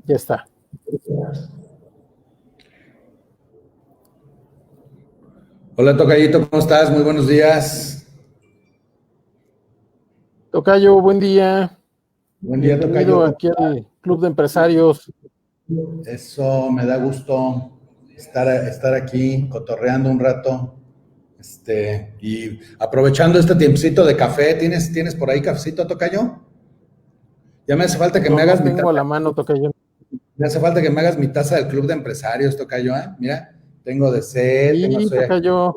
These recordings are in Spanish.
Ya está. Hola, tocayito, ¿cómo estás? Muy buenos días. Tocayo, buen día. Buen día, Bienvenido tocayo. aquí al Club de Empresarios. Eso me da gusto estar aquí cotorreando un rato. Y aprovechando este tiempecito de café. ¿Tienes por ahí cafecito, tocayo? Ya me hace falta que me No hagas mi tengo a taza. la mano, Tocayo. Me hace falta que me hagas mi taza del Club de Empresarios, tocayo, ¿eh? Mira, tengo de sed, Sí, soy aquí. Tocayo.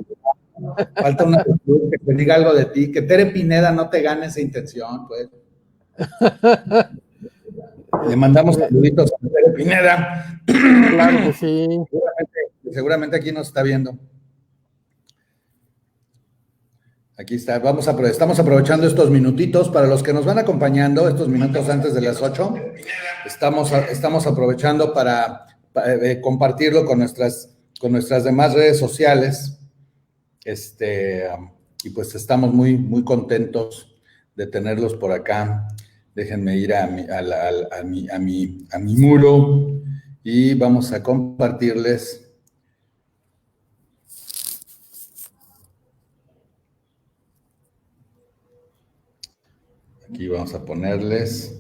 Falta una que te diga algo de ti, que Tere Pineda no te gane esa intención, pues. Le mandamos saluditos a Tere Pineda. Claro que sí. Seguramente aquí nos está viendo. Aquí está, estamos aprovechando estos minutitos para los que nos van acompañando, estos minutos antes de las 8. Estamos aprovechando para compartirlo con nuestras demás redes sociales. Y pues estamos muy contentos de tenerlos por acá. Déjenme ir a mi muro y vamos a compartirles. Aquí vamos a ponerles.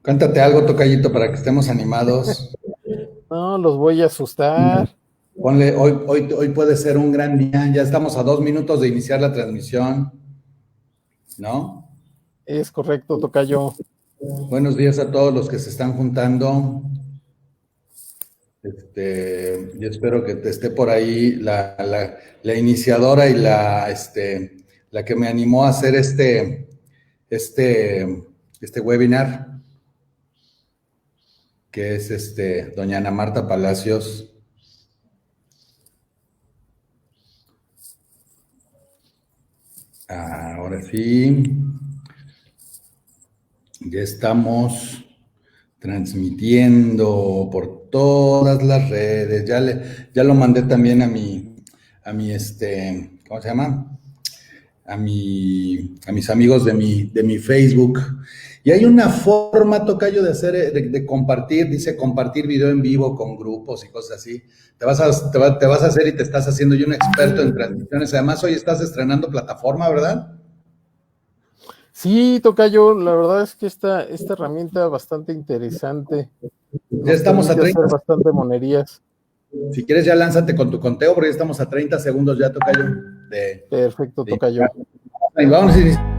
Cántate algo, tocayito, para que estemos animados. No, los voy a asustar. Ponle, hoy puede ser un gran día. Ya estamos a 2 minutos de iniciar la transmisión, ¿no? Es correcto, Tocayo. Buenos días a todos los que se están juntando. Yo espero que te esté por ahí la iniciadora y la que me animó a hacer este webinar, que es doña Ana Marta Palacios. Ahora sí, ya estamos transmitiendo por todas las redes. Ya lo mandé también a mi ¿cómo se llama? A mis amigos de mi Facebook. Y hay una forma, tocayo, de compartir, dice compartir video en vivo con grupos y cosas así. Te vas a hacer y te estás haciendo yo un experto en transmisiones. Además, hoy estás estrenando plataforma, ¿verdad? Sí, Tocayo, la verdad es que esta herramienta bastante interesante. Ya estamos a 30. Hacer bastante monerías. Si quieres, ya lánzate con tu conteo, porque ya estamos a 30 segundos ya, tocayo. Perfecto, tocayo. Y vamos a iniciar.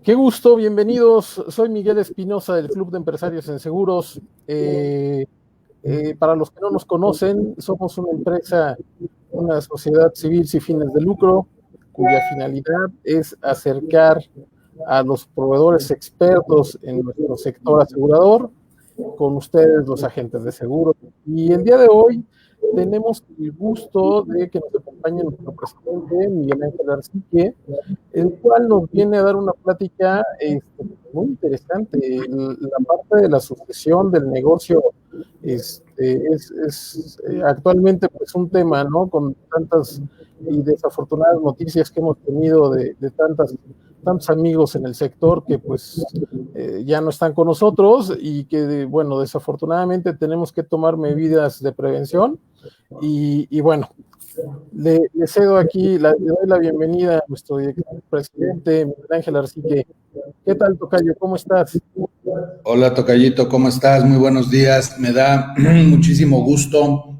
Qué gusto, bienvenidos. Soy Miguel Espinosa del Club de Empresarios en Seguros. Para los que no nos conocen, somos una empresa, una sociedad civil sin fines de lucro, cuya finalidad es acercar a los proveedores expertos en nuestro sector asegurador con ustedes, los agentes de seguros. Y el día de hoy tenemos el gusto de que nos acompañe nuestro presidente, Miguel Ángel Arcique, el cual nos viene a dar una plática muy interesante. La parte de la sucesión del negocio es actualmente pues un tema, ¿no? Con tantas y desafortunadas noticias que hemos tenido de tantos amigos en el sector que pues ya no están con nosotros y que, bueno, desafortunadamente tenemos que tomar medidas de prevención y bueno, le cedo aquí, le doy la bienvenida a nuestro presidente Miguel Ángel Arcique. ¿Qué tal, tocayo? ¿Cómo estás? Hola, tocayito, ¿cómo estás? Muy buenos días. Me da muchísimo gusto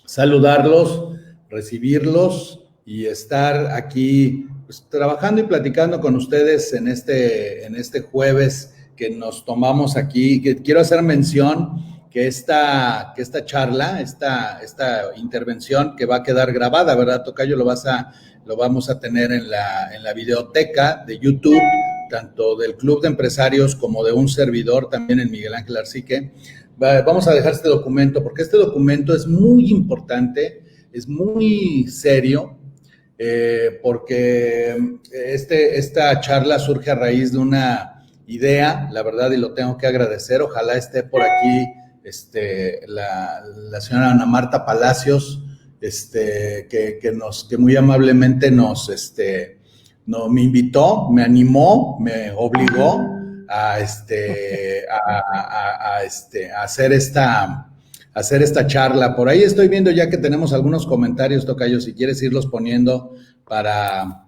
saludarlos, recibirlos y estar aquí pues, trabajando y platicando con ustedes en este jueves que nos tomamos aquí, que quiero hacer mención que esta charla, esta intervención que va a quedar grabada, ¿verdad, Tocayo? Lo vamos a tener en la videoteca de YouTube, tanto del Club de Empresarios como de un servidor, también en Miguel Ángel Arcique. Vamos a dejar este documento, porque este documento es muy importante, es muy serio, porque esta charla surge a raíz de una idea, la verdad, y lo tengo que agradecer. Ojalá esté por aquí la señora Ana Marta Palacios, que muy amablemente me invitó, me animó, me obligó a hacer esta charla. Por ahí estoy viendo ya que tenemos algunos comentarios, Tocayo, si quieres irlos poniendo para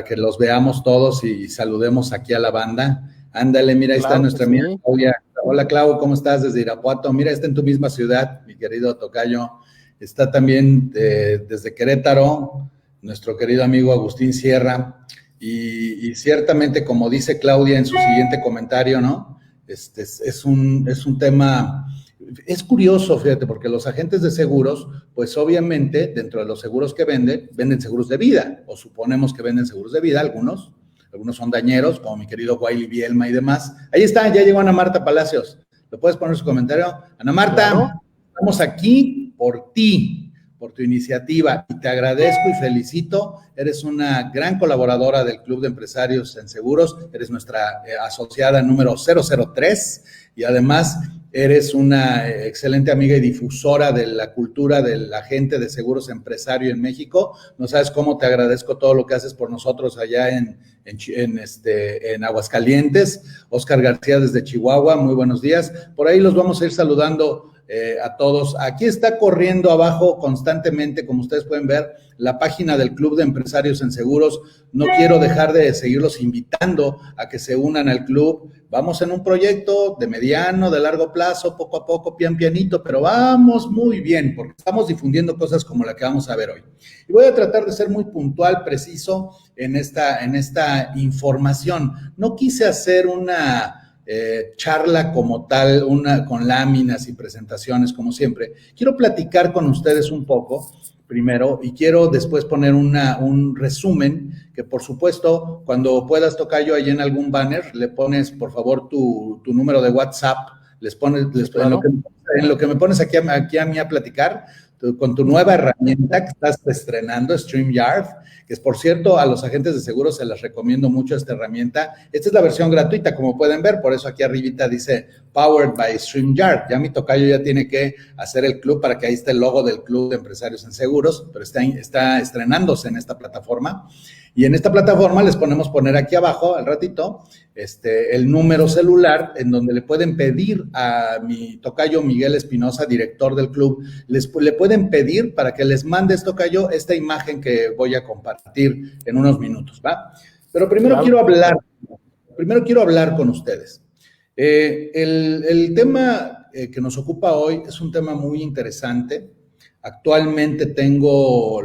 que los veamos todos y saludemos aquí a la banda. Ándale, mira, ahí está nuestra amiga Claudia. Hola, Clau, ¿cómo estás? Desde Irapuato. Mira, está en tu misma ciudad, mi querido Tocayo. Está también desde Querétaro, nuestro querido amigo Agustín Sierra. Y ciertamente, como dice Claudia en su siguiente comentario, ¿no? Es un tema... Es curioso, fíjate, porque los agentes de seguros, pues obviamente, dentro de los seguros que venden seguros de vida, o suponemos que venden seguros de vida, algunos son dañeros, como mi querido Wiley Bielma y demás. Ahí está, ya llegó Ana Marta Palacios. ¿Le puedes poner su comentario? Ana Marta, claro. Estamos aquí por ti, por tu iniciativa, y te agradezco y felicito. Eres una gran colaboradora del Club de Empresarios en Seguros, eres nuestra asociada número 003, y además eres una excelente amiga y difusora de la cultura del agente de seguros empresario en México. No sabes cómo te agradezco todo lo que haces por nosotros allá en Aguascalientes. Oscar García desde Chihuahua, muy buenos días. Por ahí los vamos a ir saludando a todos. Aquí está corriendo abajo constantemente, como ustedes pueden ver, la página del Club de Empresarios en Seguros. No quiero dejar de seguirlos invitando a que se unan al club. Vamos en un proyecto de mediano, de largo plazo, poco a poco, pianito, pero vamos muy bien, porque estamos difundiendo cosas como la que vamos a ver hoy. Y voy a tratar de ser muy puntual, preciso en esta información. No quise hacer una charla como tal, con láminas y presentaciones como siempre. Quiero platicar con ustedes un poco primero y quiero después poner un resumen que, por supuesto, cuando puedas, Tocayo, ahí en algún banner, le pones por favor tu número de WhatsApp, claro. en lo que me pones aquí a mí a platicar, con tu nueva herramienta que estás estrenando, StreamYard, que es, por cierto, a los agentes de seguros se les recomiendo mucho esta herramienta. Esta es la versión gratuita, como pueden ver, por eso aquí arribita dice Powered by StreamYard. Ya mi tocayo ya tiene que hacer el club para que ahí esté el logo del Club de Empresarios en Seguros, pero está estrenándose en esta plataforma. Y en esta plataforma les ponemos poner aquí abajo, al ratito, el número celular en donde le pueden pedir a mi tocayo Miguel Espinosa, director del club, le pueden pedir para que les mandes, tocayo, esta imagen que voy a compartir en unos minutos, ¿va? Pero primero quiero hablar con ustedes. El tema que nos ocupa hoy es un tema muy interesante. Actualmente tengo,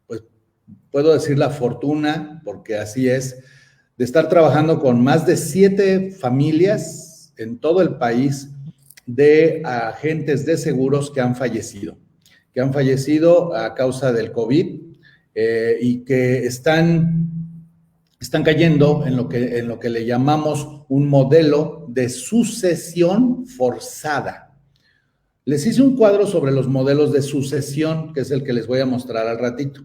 pues, puedo decir la fortuna, porque así es, de estar trabajando con más de 7 familias en todo el país de agentes de seguros que han fallecido a causa del COVID y que están cayendo en lo que le llamamos un modelo de sucesión forzada. Les hice un cuadro sobre los modelos de sucesión, que es el que les voy a mostrar al ratito.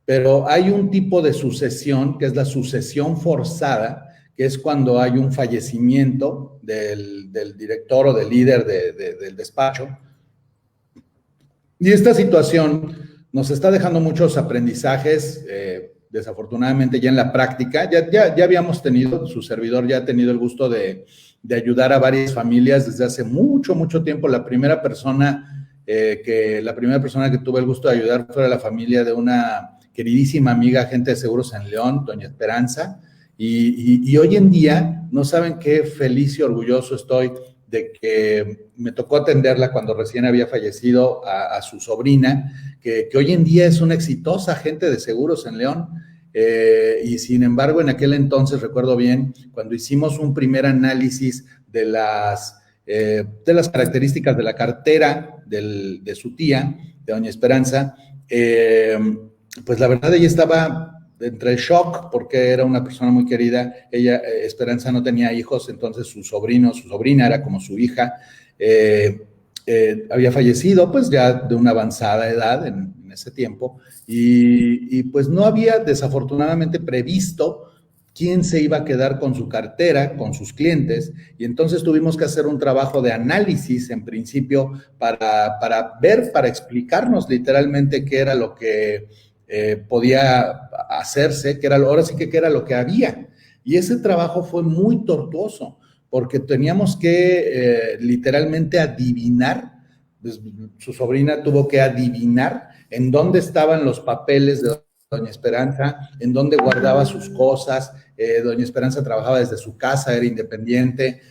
Pero hay un tipo de sucesión, que es la sucesión forzada, que es cuando hay un fallecimiento del director o del líder del despacho. Y esta situación nos está dejando muchos aprendizajes, desafortunadamente ya en la práctica. Ya habíamos tenido, su servidor ya ha tenido el gusto de ayudar a varias familias desde hace mucho, mucho tiempo. La primera persona que tuve el gusto de ayudar fue la familia de una queridísima amiga, agente de seguros en León, doña Esperanza, y hoy en día no saben qué feliz y orgulloso estoy de que me tocó atenderla cuando recién había fallecido a su sobrina, que hoy en día es una exitosa agente de seguros en León. y sin embargo, en aquel entonces, recuerdo bien, cuando hicimos un primer análisis de las características de la cartera de su tía, de doña Esperanza, pues la verdad ella estaba entre el shock porque era una persona muy querida. Ella, Esperanza, no tenía hijos, entonces su sobrina era como su hija, había fallecido pues ya de una avanzada edad en ese tiempo, y pues no había desafortunadamente previsto quién se iba a quedar con su cartera, con sus clientes, y entonces tuvimos que hacer un trabajo de análisis en principio para ver, para explicarnos literalmente qué era lo que podía hacerse, ahora sí que qué era lo que había. Y ese trabajo fue muy tortuoso, porque teníamos que literalmente adivinar, pues, su sobrina tuvo que adivinar en dónde estaban los papeles de doña Esperanza, en dónde guardaba sus cosas. Doña Esperanza trabajaba desde su casa, era independiente,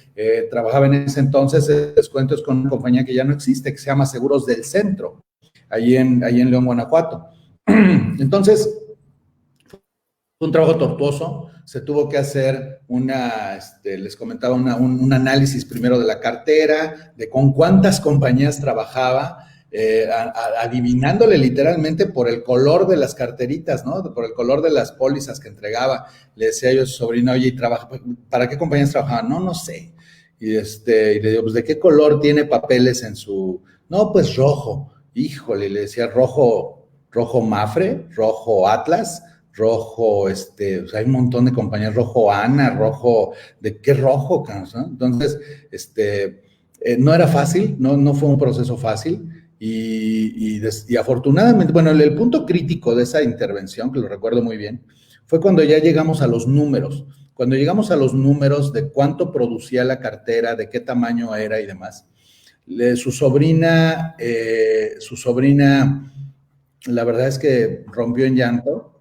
trabajaba en ese entonces, les cuento, es con una compañía que ya no existe, que se llama Seguros del Centro, ahí en León, Guanajuato. Entonces, fue un trabajo tortuoso, se tuvo que hacer les comentaba, un análisis primero de la cartera, de con cuántas compañías trabajaba, adivinándole literalmente por el color de las carteritas, ¿no? Por el color de las pólizas que entregaba. Le decía yo a su sobrino, oye, ¿para qué compañías trabajaban? No sé. Y le digo, pues, ¿de qué color tiene papeles en su...? No, pues rojo. Híjole, le decía, rojo Mafre, rojo Atlas, rojo, o sea, hay un montón de compañías, rojo Ana, rojo, ¿de qué rojo, ¿no? Entonces, no era fácil, no fue un proceso fácil, y afortunadamente, bueno, el punto crítico de esa intervención, que lo recuerdo muy bien, fue cuando ya llegamos a los números, de cuánto producía la cartera, de qué tamaño era y demás. Su sobrina, la verdad es que rompió en llanto,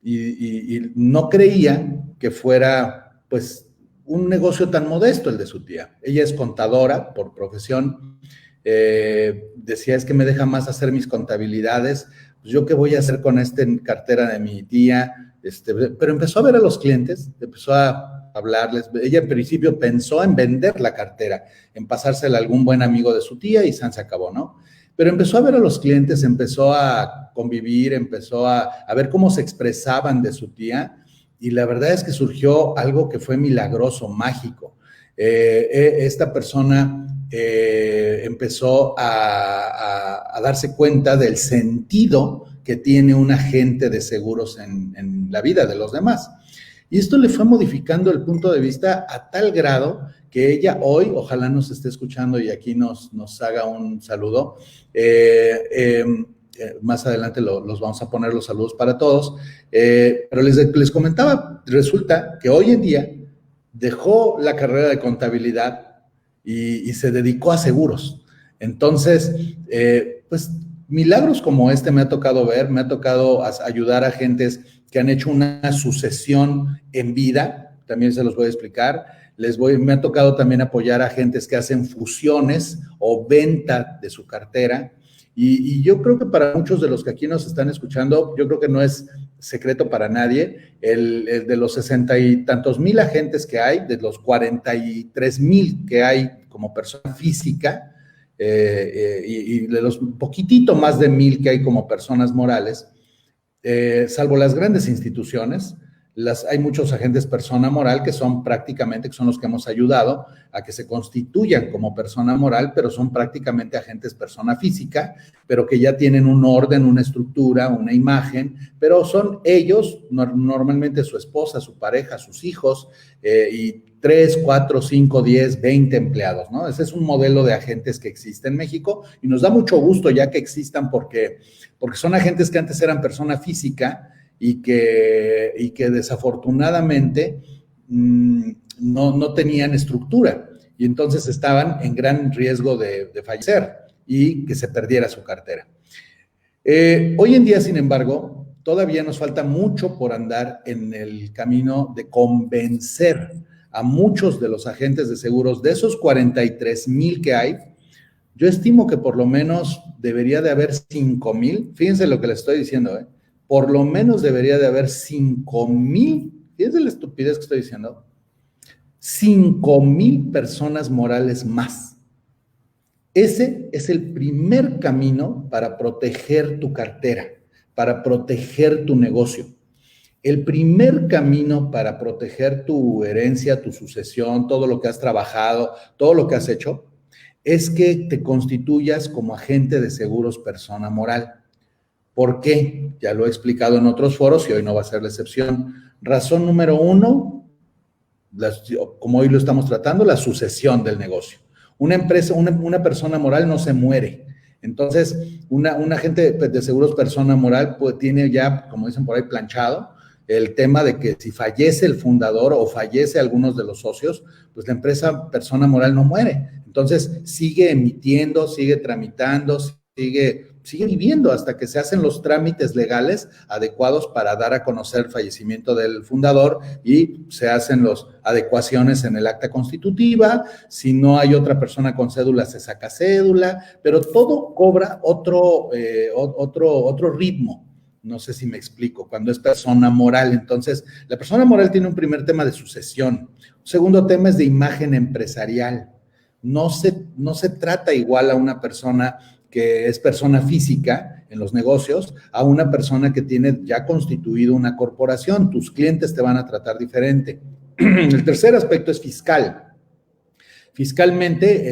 y no creía que fuera, pues, un negocio tan modesto el de su tía. Ella es contadora por profesión. Decía, es que me deja más hacer mis contabilidades. Pues, ¿yo qué voy a hacer con esta cartera de mi tía? Pero empezó a ver a los clientes, empezó a hablarles. Ella en principio pensó en vender la cartera, en pasársela a algún buen amigo de su tía, y se acabó, ¿no? Pero empezó a ver a los clientes, empezó a convivir, empezó a ver cómo se expresaban de su tía, y la verdad es que surgió algo que fue milagroso, mágico. Esta persona empezó a darse cuenta del sentido que tiene un agente de seguros en la vida de los demás. Y esto le fue modificando el punto de vista a tal grado que ella hoy, ojalá nos esté escuchando y aquí nos haga un saludo. Más adelante los vamos a poner los saludos para todos, pero les comentaba, resulta que hoy en día dejó la carrera de contabilidad y se dedicó a seguros. Entonces, pues milagros como este me ha tocado ver, me ha tocado ayudar a agentes que han hecho una sucesión en vida, también se los voy a explicar. Me ha tocado también apoyar a agentes que hacen fusiones o venta de su cartera, y yo creo que para muchos de los que aquí nos están escuchando, yo creo que no es secreto para nadie, el de los 60 y tantos mil agentes que hay, de los 43,000 que hay como persona física, y de los poquitito más de 1,000 que hay como personas morales, salvo las grandes instituciones, hay muchos agentes persona moral que son los que hemos ayudado a que se constituyan como persona moral, pero son prácticamente agentes persona física, pero que ya tienen un orden, una estructura, una imagen, pero son ellos, normalmente su esposa, su pareja, sus hijos, y 3, 4, 5, 10, 20 empleados, ¿no? Ese es un modelo de agentes que existe en México, y nos da mucho gusto ya que existan, porque son agentes que antes eran persona física y que desafortunadamente no tenían estructura, y entonces estaban en gran riesgo de fallecer y que se perdiera su cartera. Hoy en día, sin embargo, todavía nos falta mucho por andar en el camino de convencer a muchos de los agentes de seguros. De esos 43,000 que hay, yo estimo que por lo menos debería de haber 5,000, fíjense lo que les estoy diciendo, por lo menos debería de haber 5,000, fíjense la estupidez que estoy diciendo, 5,000 personas morales más. Ese es el primer camino para proteger tu cartera, para proteger tu negocio. El primer camino para proteger tu herencia, tu sucesión, todo lo que has trabajado, todo lo que has hecho, es que te constituyas como agente de seguros persona moral. ¿Por qué? Ya lo he explicado en otros foros y hoy no va a ser la excepción. Razón número 1, como hoy lo estamos tratando, la sucesión del negocio. Una empresa, una persona moral no se muere. Entonces, un agente de seguros persona moral pues, tiene ya, como dicen por ahí, planchado el tema de que si fallece el fundador o fallece algunos de los socios, pues la empresa persona moral no muere. Entonces, sigue emitiendo, sigue tramitando, sigue viviendo hasta que se hacen los trámites legales adecuados para dar a conocer el fallecimiento del fundador y se hacen las adecuaciones en el acta constitutiva. Si no hay otra persona con cédula, se saca cédula, pero todo cobra otro ritmo. No sé si me explico, cuando es persona moral. Entonces, la persona moral tiene un primer tema de sucesión. Un segundo tema es de imagen empresarial. No se trata igual a una persona que es persona física en los negocios a una persona que tiene ya constituido una corporación. Tus clientes te van a tratar diferente. El tercer aspecto es fiscal. Fiscalmente,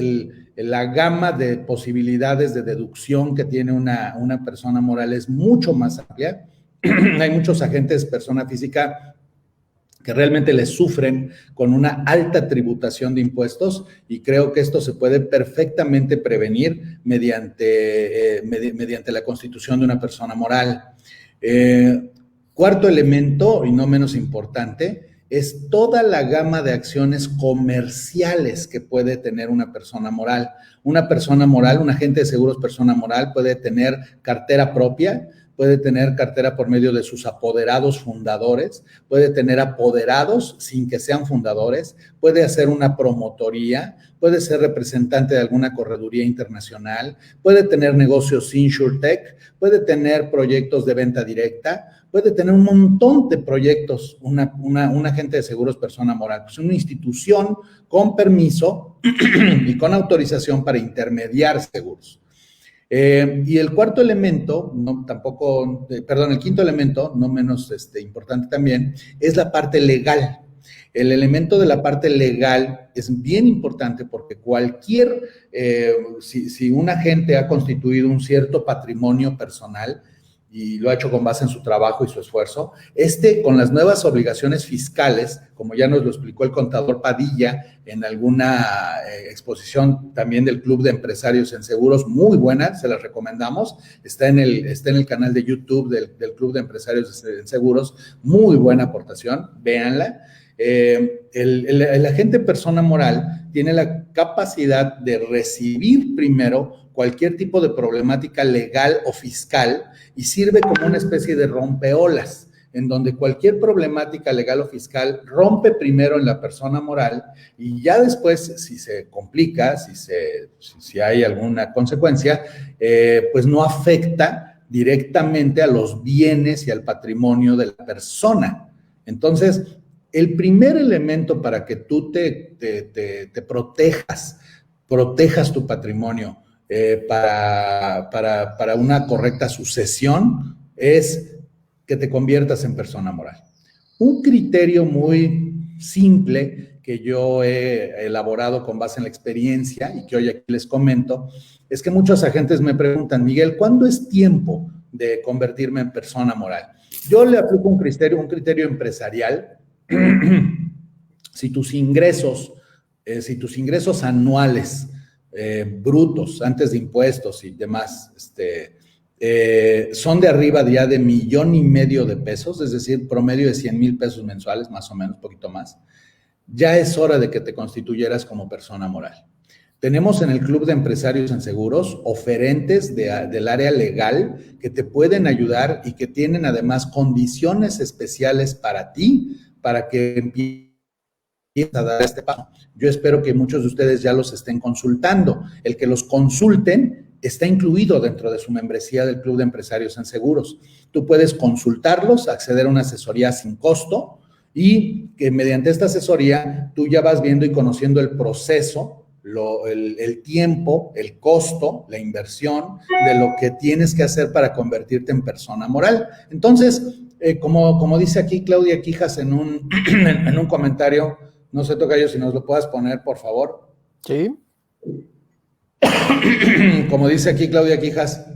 la gama de posibilidades de deducción que tiene una persona moral es mucho más amplia. Hay muchos agentes persona física que realmente les sufren con una alta tributación de impuestos y creo que esto se puede perfectamente prevenir mediante la constitución de una persona moral. Cuarto elemento, y no menos importante, es toda la gama de acciones comerciales que puede tener una persona moral. Una persona moral, un agente de seguros persona moral puede tener cartera propia, puede tener cartera por medio de sus apoderados fundadores, puede tener apoderados sin que sean fundadores, puede hacer una promotoría, puede ser representante de alguna correduría internacional, puede tener negocios insurtech, puede tener proyectos de venta directa, puede tener un montón de proyectos, un agente de seguros persona moral. Es una institución con permiso y con autorización para intermediar seguros. Y el cuarto elemento, el quinto elemento, no menos importante también, es la parte legal. El elemento de la parte legal es bien importante porque si un agente ha constituido un cierto patrimonio personal y lo ha hecho con base en su trabajo y su esfuerzo, con las nuevas obligaciones fiscales, como ya nos lo explicó el contador Padilla en alguna exposición también del Club de Empresarios en Seguros, muy buena, se las recomendamos, está en el canal de YouTube del Club de Empresarios en Seguros, muy buena aportación, véanla. El agente persona moral tiene la capacidad de recibir primero cualquier tipo de problemática legal o fiscal y sirve como una especie de rompeolas, en donde cualquier problemática legal o fiscal rompe primero en la persona moral y ya después, si se complica, si hay alguna consecuencia, pues no afecta directamente a los bienes y al patrimonio de la persona. Entonces, el primer elemento para que tú te protejas tu patrimonio para una correcta sucesión es que te conviertas en persona moral. Un criterio muy simple que yo he elaborado con base en la experiencia y que hoy aquí les comento, es que muchos agentes me preguntan, Miguel, ¿cuándo es tiempo de convertirme en persona moral? Yo le aplico un criterio empresarial. Si tus ingresos anuales brutos, antes de impuestos y demás, son de arriba ya de 1.5 millones de pesos, es decir, promedio de 100,000 pesos mensuales, más o menos, un poquito más, ya es hora de que te constituyeras como persona moral. Tenemos en el Club de Empresarios en Seguros oferentes del área legal que te pueden ayudar y que tienen además condiciones especiales para ti, para que empieces a dar este paso. Yo espero que muchos de ustedes ya los estén consultando. El que los consulten está incluido dentro de su membresía del Club de Empresarios en Seguros. Tú puedes consultarlos, acceder a una asesoría sin costo y que mediante esta asesoría tú ya vas viendo y conociendo el proceso, el tiempo, el costo, la inversión de lo que tienes que hacer para convertirte en persona moral. Entonces, como dice aquí Claudia Quijas en un comentario, no sé, Tocayo, si nos lo puedas poner, por favor. Sí. Como dice aquí Claudia Quijas,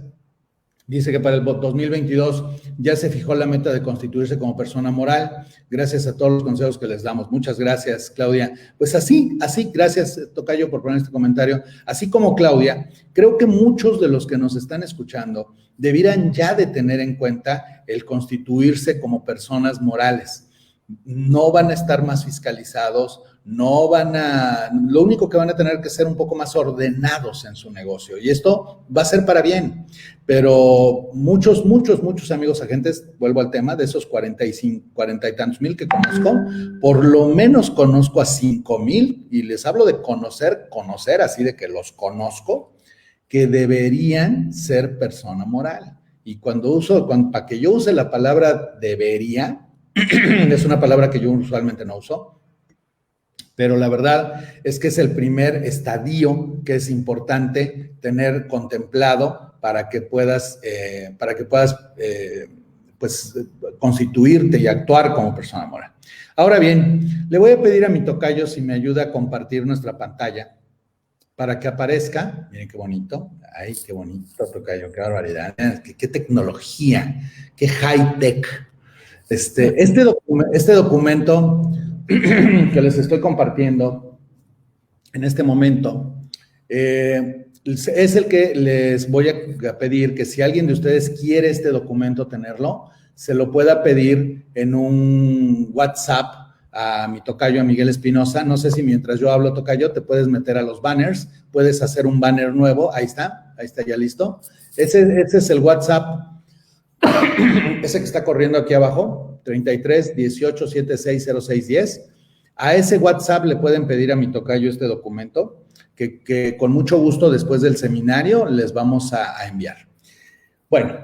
dice que para el 2022 ya se fijó la meta de constituirse como persona moral, gracias a todos los consejos que les damos. Muchas gracias, Claudia. Pues así, gracias, Tocayo, por poner este comentario. Así como Claudia, creo que muchos de los que nos están escuchando debieran ya de tener en cuenta el constituirse como personas morales. No van a estar más fiscalizados, lo único que van a tener que ser un poco más ordenados en su negocio, y esto va a ser para bien, pero muchos amigos agentes, vuelvo al tema, de esos 40 y tantos mil que conozco, por lo menos conozco a 5,000, y les hablo de conocer, así de que los conozco, que deberían ser persona moral. Y para que yo use la palabra debería, es una palabra que yo usualmente no uso, pero la verdad es que es el primer estadio que es importante tener contemplado para que puedas pues, constituirte y actuar como persona moral. Ahora bien, le voy a pedir a mi tocayo si me ayuda a compartir nuestra pantalla para que aparezca. Miren qué bonito. Ay, qué bonito, tocayo, qué barbaridad. Qué tecnología, qué high tech. Este documento que les estoy compartiendo en este momento es el que les voy a pedir que si alguien de ustedes quiere este documento tenerlo, se lo pueda pedir en un WhatsApp a mi tocayo, a Miguel Espinosa. No sé si mientras yo hablo, tocayo, te puedes meter a los banners, puedes hacer un banner nuevo. Ahí está ya listo. Ese es el WhatsApp. Ese que está corriendo aquí abajo, 33 18 76 06 10. A ese WhatsApp le pueden pedir a mi tocayo este documento, que con mucho gusto después del seminario les vamos a enviar. Bueno,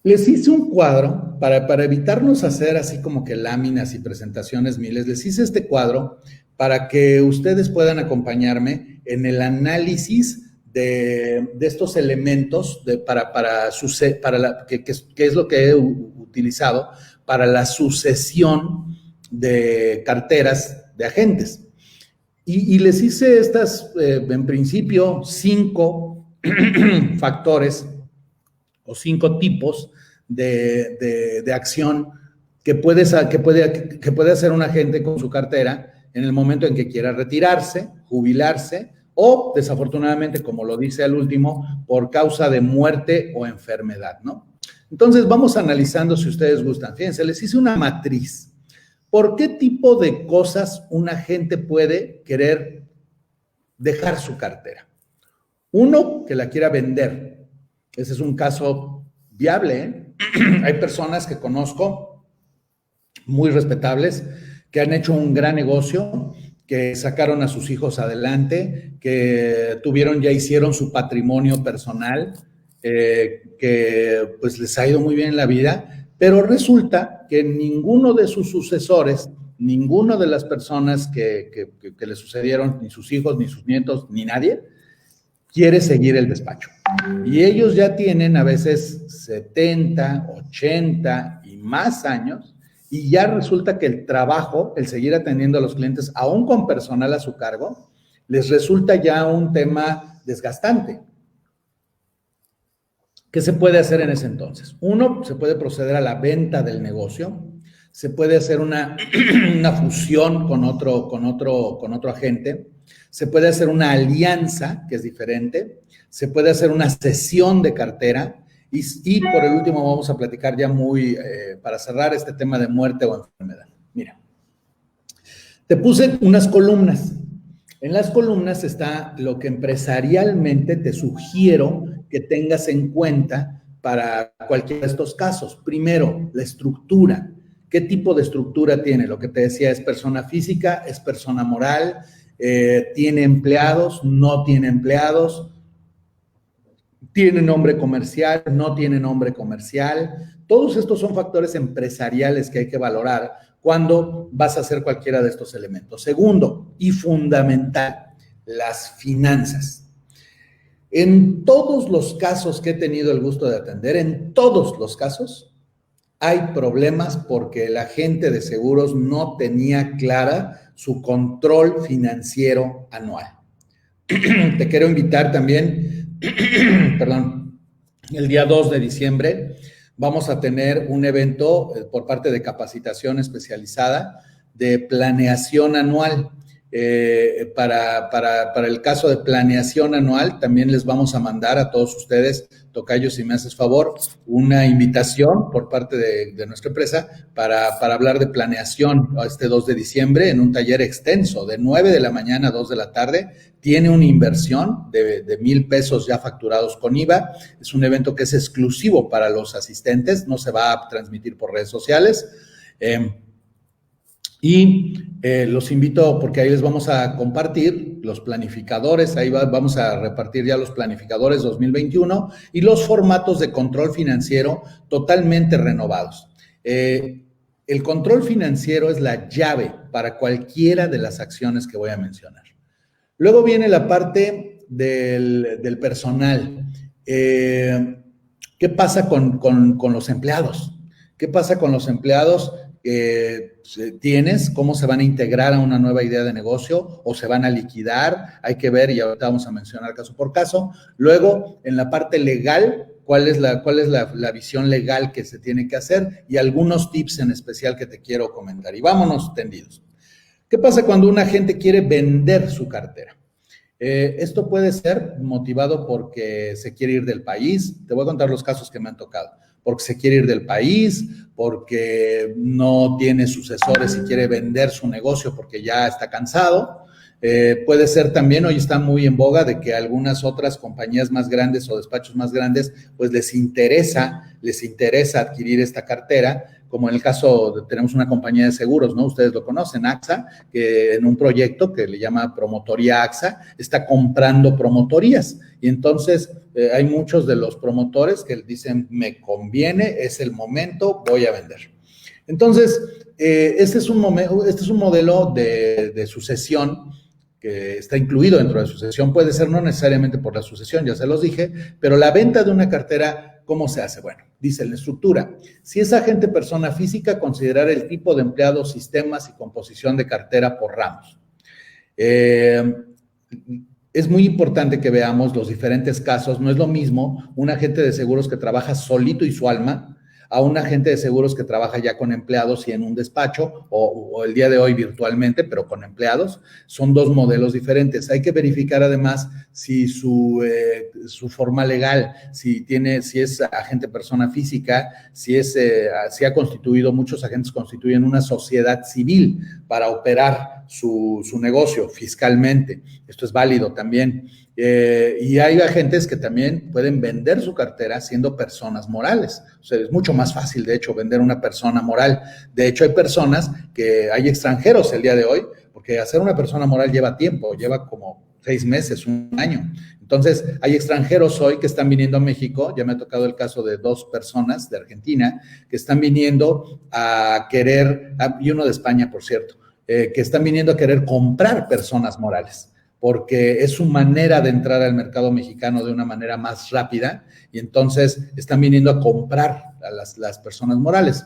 les hice un cuadro para evitarnos hacer así como que láminas y presentaciones miles. Les hice este cuadro para que ustedes puedan acompañarme en el análisis de estos elementos que es lo que he utilizado para la sucesión de carteras de agentes. Y les hice estas, en principio, 5 factores o 5 tipos de acción que puede hacer un agente con su cartera en el momento en que quiera retirarse, jubilarse, o desafortunadamente, como lo dice al último, por causa de muerte o enfermedad, ¿no? Entonces, vamos analizando si ustedes gustan. Fíjense, les hice una matriz. ¿Por qué tipo de cosas un agente puede querer dejar su cartera? Uno, que la quiera vender. Ese es un caso viable, ¿eh? Hay personas que conozco, muy respetables, que han hecho un gran negocio, que sacaron a sus hijos adelante, que ya hicieron su patrimonio personal, que pues les ha ido muy bien en la vida, pero resulta que ninguno de sus sucesores, ninguna de las personas que le sucedieron, ni sus hijos, ni sus nietos, ni nadie, quiere seguir el despacho. Y ellos ya tienen a veces 70, 80 y más años, y ya resulta que el trabajo, el seguir atendiendo a los clientes, aún con personal a su cargo, les resulta ya un tema desgastante. ¿Qué se puede hacer en ese entonces? Uno, se puede proceder a la venta del negocio, se puede hacer una fusión con otro agente, se puede hacer una alianza, que es diferente, se puede hacer una cesión de cartera, y por el último vamos a platicar ya para cerrar este tema de muerte o enfermedad. Mira, te puse unas columnas. En las columnas está lo que empresarialmente te sugiero que tengas en cuenta para cualquiera de estos casos. Primero, la estructura. ¿Qué tipo de estructura tiene? Lo que te decía, ¿es persona física? ¿Es persona moral? ¿Tiene empleados? ¿No tiene empleados? ¿Tiene nombre comercial? ¿No tiene nombre comercial? Todos estos son factores empresariales que hay que valorar cuando vas a hacer cualquiera de estos elementos. Segundo, y fundamental, las finanzas. En todos los casos que he tenido el gusto de atender, en todos los casos, hay problemas porque el agente de seguros no tenía clara su control financiero anual. Te quiero invitar también, perdón, el día 2 de diciembre vamos a tener un evento por parte de capacitación especializada de planeación anual. Para el caso de planeación anual, también les vamos a mandar a todos ustedes, tocayo, si me haces favor, una invitación por parte de nuestra empresa para hablar de planeación este 2 de diciembre en un taller extenso de 9 de la mañana a 2 de la tarde. Tiene una inversión de 1,000 pesos ya facturados con IVA. Es un evento que es exclusivo para los asistentes, no se va a transmitir por redes sociales. Los invito porque ahí les vamos a compartir los planificadores, vamos a repartir ya los planificadores 2021 y los formatos de control financiero totalmente renovados. El control financiero es la llave para cualquiera de las acciones que voy a mencionar. Luego viene la parte del personal. ¿Qué pasa con los empleados? ¿Qué pasa con los empleados? ¿Tienes? ¿Cómo se van a integrar a una nueva idea de negocio o se van a liquidar? Hay que ver y ahorita vamos a mencionar caso por caso. Luego, en la parte legal, ¿cuál es la visión legal que se tiene que hacer? Y algunos tips en especial que te quiero comentar. Y vámonos tendidos. ¿Qué pasa cuando un agente quiere vender su cartera? Esto puede ser motivado porque se quiere ir del país. Te voy a contar los casos que me han tocado. Porque se quiere ir del país, porque no tiene sucesores y quiere vender su negocio porque ya está cansado. Puede ser también, hoy está muy en boga de que algunas otras compañías más grandes o despachos más grandes, pues les interesa adquirir esta cartera, como en el caso, tenemos una compañía de seguros, ¿no? Ustedes lo conocen, AXA, que en un proyecto que le llama Promotoría AXA, está comprando promotorías. Y entonces hay muchos de los promotores que dicen, me conviene, es el momento, voy a vender. Entonces, este es un modelo de sucesión que está incluido dentro de la sucesión. Puede ser no necesariamente por la sucesión, ya se los dije, pero la venta de una cartera, ¿cómo se hace? Bueno, dice la estructura. Si es agente persona física, considerar el tipo de empleado, sistemas y composición de cartera por ramos. Es muy importante que veamos los diferentes casos. No es lo mismo un agente de seguros que trabaja solito y su alma a un agente de seguros que trabaja ya con empleados y en un despacho o el día de hoy virtualmente, pero con empleados. Son dos modelos diferentes. Hay que verificar además si su forma legal, si es agente persona física, si ha constituido, muchos agentes constituyen una sociedad civil para operar su negocio fiscalmente. Esto es válido también. Y hay agentes que también pueden vender su cartera siendo personas morales. O sea, es mucho más fácil, de hecho, vender una persona moral. De hecho, hay extranjeros el día de hoy, porque hacer una persona moral lleva tiempo, lleva como 6 meses, 1 año. Entonces, hay extranjeros hoy que están viniendo a México. Ya me ha tocado el caso de 2 personas de Argentina que están viniendo a querer, y uno de España, por cierto, que están viniendo a querer comprar personas morales, porque es su manera de entrar al mercado mexicano de una manera más rápida, y entonces están viniendo a comprar a las personas morales.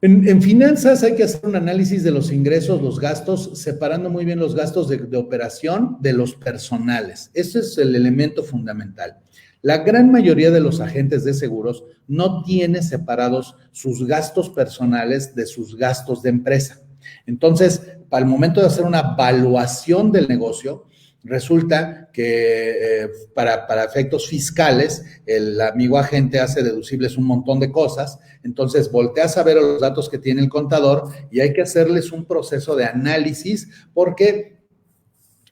En finanzas hay que hacer un análisis de los ingresos, los gastos, separando muy bien los gastos de operación de los personales. Ese es el elemento fundamental. La gran mayoría de los agentes de seguros no tiene separados sus gastos personales de sus gastos de empresa. Entonces, para el momento de hacer una evaluación del negocio, resulta que para efectos fiscales, el amigo agente hace deducibles un montón de cosas. Entonces, volteas a ver los datos que tiene el contador y hay que hacerles un proceso de análisis, porque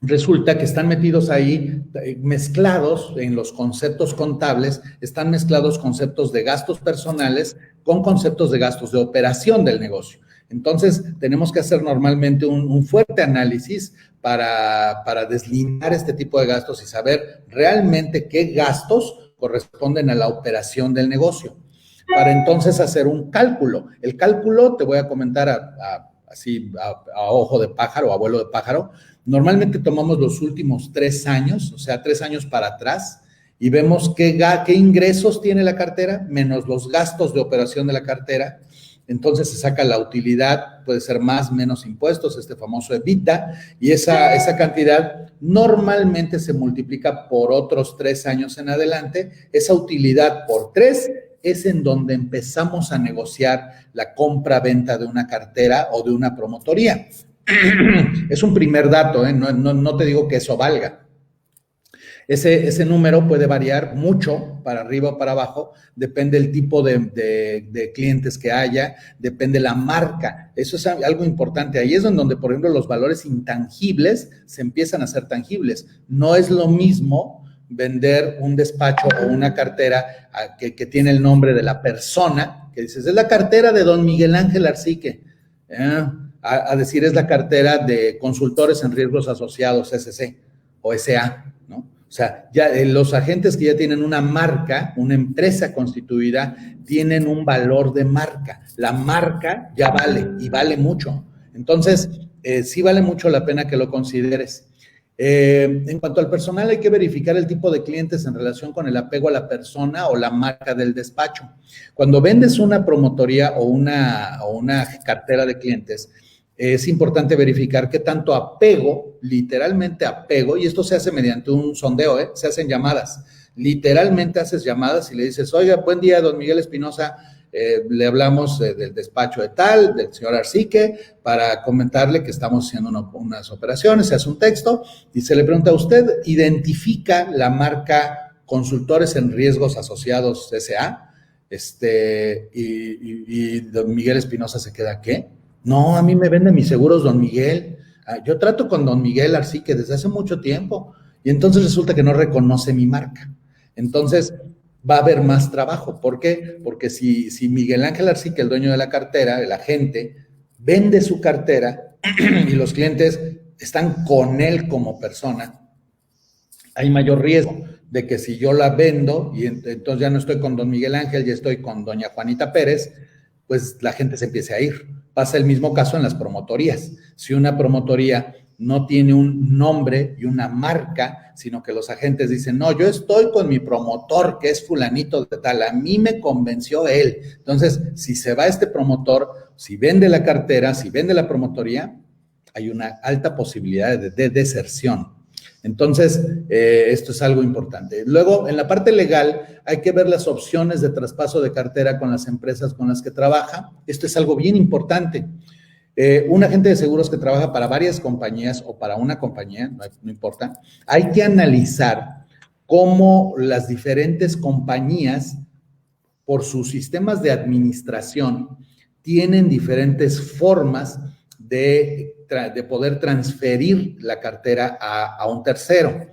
resulta que están metidos ahí, mezclados en los conceptos contables, están mezclados conceptos de gastos personales con conceptos de gastos de operación del negocio. Entonces, tenemos que hacer normalmente un fuerte análisis para deslindar este tipo de gastos y saber realmente qué gastos corresponden a la operación del negocio, para entonces hacer un cálculo. El cálculo, te voy a comentar así a ojo de pájaro, a vuelo de pájaro. Normalmente tomamos los últimos 3 años, o sea, 3 años para atrás, y vemos qué ingresos tiene la cartera menos los gastos de operación de la cartera. Entonces se saca la utilidad, puede ser más, menos impuestos, este famoso EBITDA, y esa cantidad normalmente se multiplica por otros 3 años en adelante. Esa utilidad por 3 es en donde empezamos a negociar la compra-venta de una cartera o de una promotoría. Es un primer dato, ¿eh? No te digo que eso valga. Ese número puede variar mucho para arriba o para abajo, depende del tipo de clientes que haya, depende la marca. Eso es algo importante. Ahí es donde, por ejemplo, los valores intangibles se empiezan a hacer tangibles. No es lo mismo vender un despacho o una cartera que tiene el nombre de la persona, que dices, es la cartera de don Miguel Ángel Arcique, a decir, es la cartera de Consultores en Riesgos Asociados, SC o SA, ¿no? O sea, ya los agentes que ya tienen una marca, una empresa constituida, tienen un valor de marca. La marca ya vale y vale mucho. Entonces, sí vale mucho la pena que lo consideres. En cuanto al personal, hay que verificar el tipo de clientes en relación con el apego a la persona o la marca del despacho. Cuando vendes una promotoría o una cartera de clientes, es importante verificar qué tanto apego, literalmente apego, y esto se hace mediante un sondeo, se hacen llamadas. Literalmente haces llamadas y le dices, oiga, buen día, don Miguel Espinosa, le hablamos del despacho de tal, del señor Arcique, para comentarle que estamos haciendo unas operaciones, se hace un texto y se le pregunta a usted, ¿identifica la marca Consultores en Riesgos Asociados S.A.? Y don Miguel Espinosa se queda, ¿qué? No, a mí me venden mis seguros don Miguel. Yo trato con don Miguel Arcique desde hace mucho tiempo y entonces resulta que no reconoce mi marca. Entonces va a haber más trabajo. ¿Por qué? Porque si Miguel Ángel Arcique, el dueño de la cartera, el agente, vende su cartera y los clientes están con él como persona, hay mayor riesgo de que si yo la vendo y entonces ya no estoy con don Miguel Ángel, ya estoy con doña Juanita Pérez, pues la gente se empiece a ir. Pasa el mismo caso en las promotorías. Si una promotoría no tiene un nombre y una marca, sino que los agentes dicen, no, yo estoy con mi promotor, que es fulanito de tal, a mí me convenció él. Entonces, si se va este promotor, si vende la cartera, si vende la promotoría, hay una alta posibilidad de deserción. Entonces, esto es algo importante. Luego, en la parte legal, hay que ver las opciones de traspaso de cartera con las empresas con las que trabaja. Esto es algo bien importante. Un agente de seguros que trabaja para varias compañías o para una compañía, no importa, hay que analizar cómo las diferentes compañías, por sus sistemas de administración, tienen diferentes formas de poder transferir la cartera a un tercero.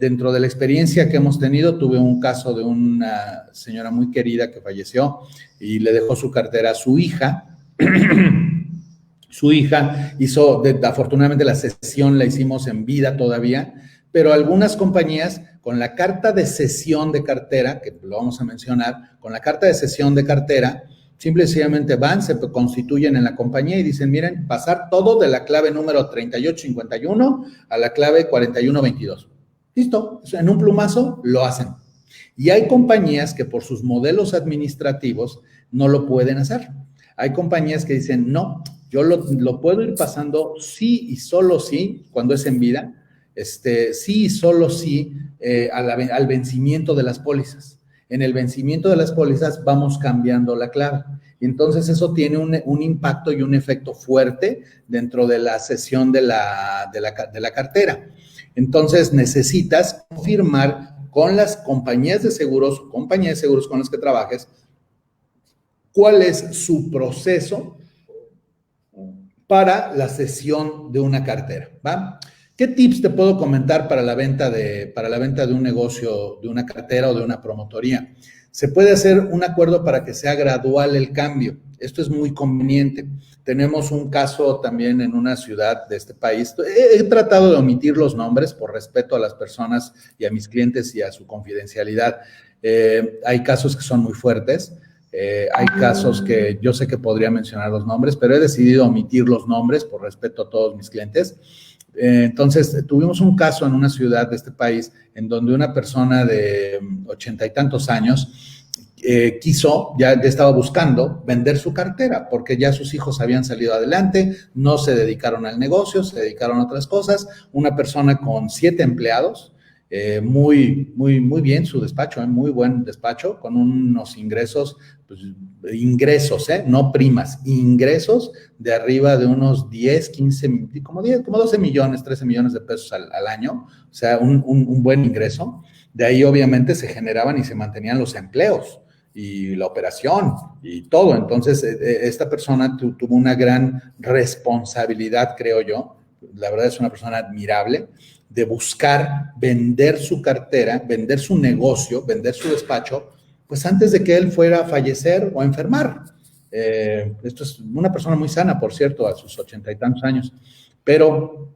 Dentro de la experiencia que hemos tenido, tuve un caso de una señora muy querida que falleció y le dejó su cartera a su hija. Su hija hizo, afortunadamente la cesión la hicimos en vida todavía, pero algunas compañías con la carta de cesión de cartera, que lo vamos a mencionar, con la carta de cesión de cartera, simple y sencillamente van, se constituyen en la compañía y dicen, miren, pasar todo de la clave número 3851 a la clave 4122. Listo, en un plumazo lo hacen. Y hay compañías que por sus modelos administrativos no lo pueden hacer. Hay compañías que dicen, no, yo lo puedo ir pasando sí y solo sí, cuando es en vida, sí y solo sí al vencimiento de las pólizas. En el vencimiento de las pólizas vamos cambiando la clave. Y entonces eso tiene un impacto y un efecto fuerte dentro de la cesión de la cartera. Entonces necesitas confirmar con las compañías de seguros con las que trabajes cuál es su proceso para la cesión de una cartera, ¿va? ¿Qué tips te puedo comentar para la venta de un negocio, de una cartera o de una promotoría? Se puede hacer un acuerdo para que sea gradual el cambio. Esto es muy conveniente. Tenemos un caso también en una ciudad de este país. He tratado de omitir los nombres por respeto a las personas y a mis clientes y a su confidencialidad. Hay casos que son muy fuertes. Hay casos que yo sé que podría mencionar los nombres, pero he decidido omitir los nombres por respeto a todos mis clientes. Entonces, tuvimos un caso en una ciudad de este país en donde una persona de 80 y tantos años ya estaba buscando vender su cartera porque ya sus hijos habían salido adelante, no se dedicaron al negocio, se dedicaron a otras cosas. Una persona con 7 empleados, muy bien su despacho, muy buen despacho, con unos ingresos, pues, no primas, ingresos de arriba de unos 10, 15, como 12 millones, 13 millones de pesos al año, o sea, un buen ingreso. De ahí obviamente se generaban y se mantenían los empleos y la operación y todo. Entonces, esta persona tuvo una gran responsabilidad, creo yo. La verdad es una persona admirable, de buscar vender su cartera, vender su negocio, vender su despacho, pues antes de que él fuera a fallecer o a enfermar. Esto es una persona muy sana, por cierto, a sus 80 y tantos años, pero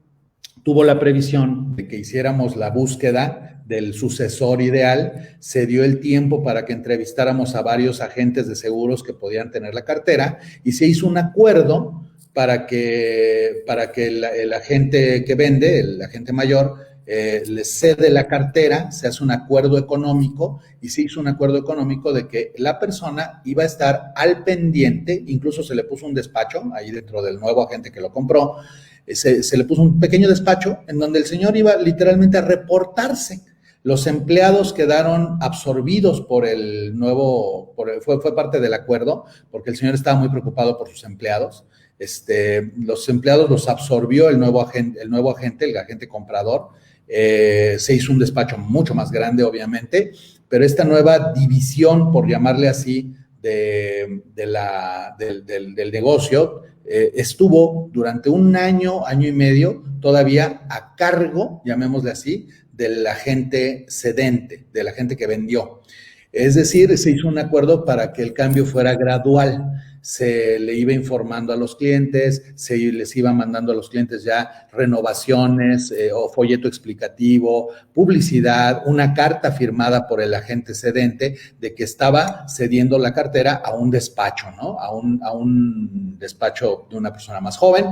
tuvo la previsión de que hiciéramos la búsqueda del sucesor ideal. Se dio el tiempo para que entrevistáramos a varios agentes de seguros que podían tener la cartera y se hizo un acuerdo para que el agente que vende, el agente mayor, le cede la cartera, se hace un acuerdo económico y se hizo un acuerdo económico de que la persona iba a estar al pendiente, incluso se le puso un despacho ahí dentro del nuevo agente que lo compró, se le puso un pequeño despacho en donde el señor iba literalmente a reportarse. Los empleados quedaron absorbidos por el nuevo, fue parte del acuerdo, porque el señor estaba muy preocupado por sus empleados. Los empleados los absorbió el nuevo agente, el agente comprador. Se hizo un despacho mucho más grande, obviamente, pero esta nueva división, por llamarle así, del negocio, estuvo durante un año y medio todavía a cargo, llamémosle así, del agente cedente, del agente que vendió. Es decir, se hizo un acuerdo para que el cambio fuera gradual. Se le iba informando a los clientes, se les iba mandando a los clientes ya renovaciones o folleto explicativo, publicidad, una carta firmada por el agente cedente de que estaba cediendo la cartera a un despacho, ¿no? A un despacho de una persona más joven.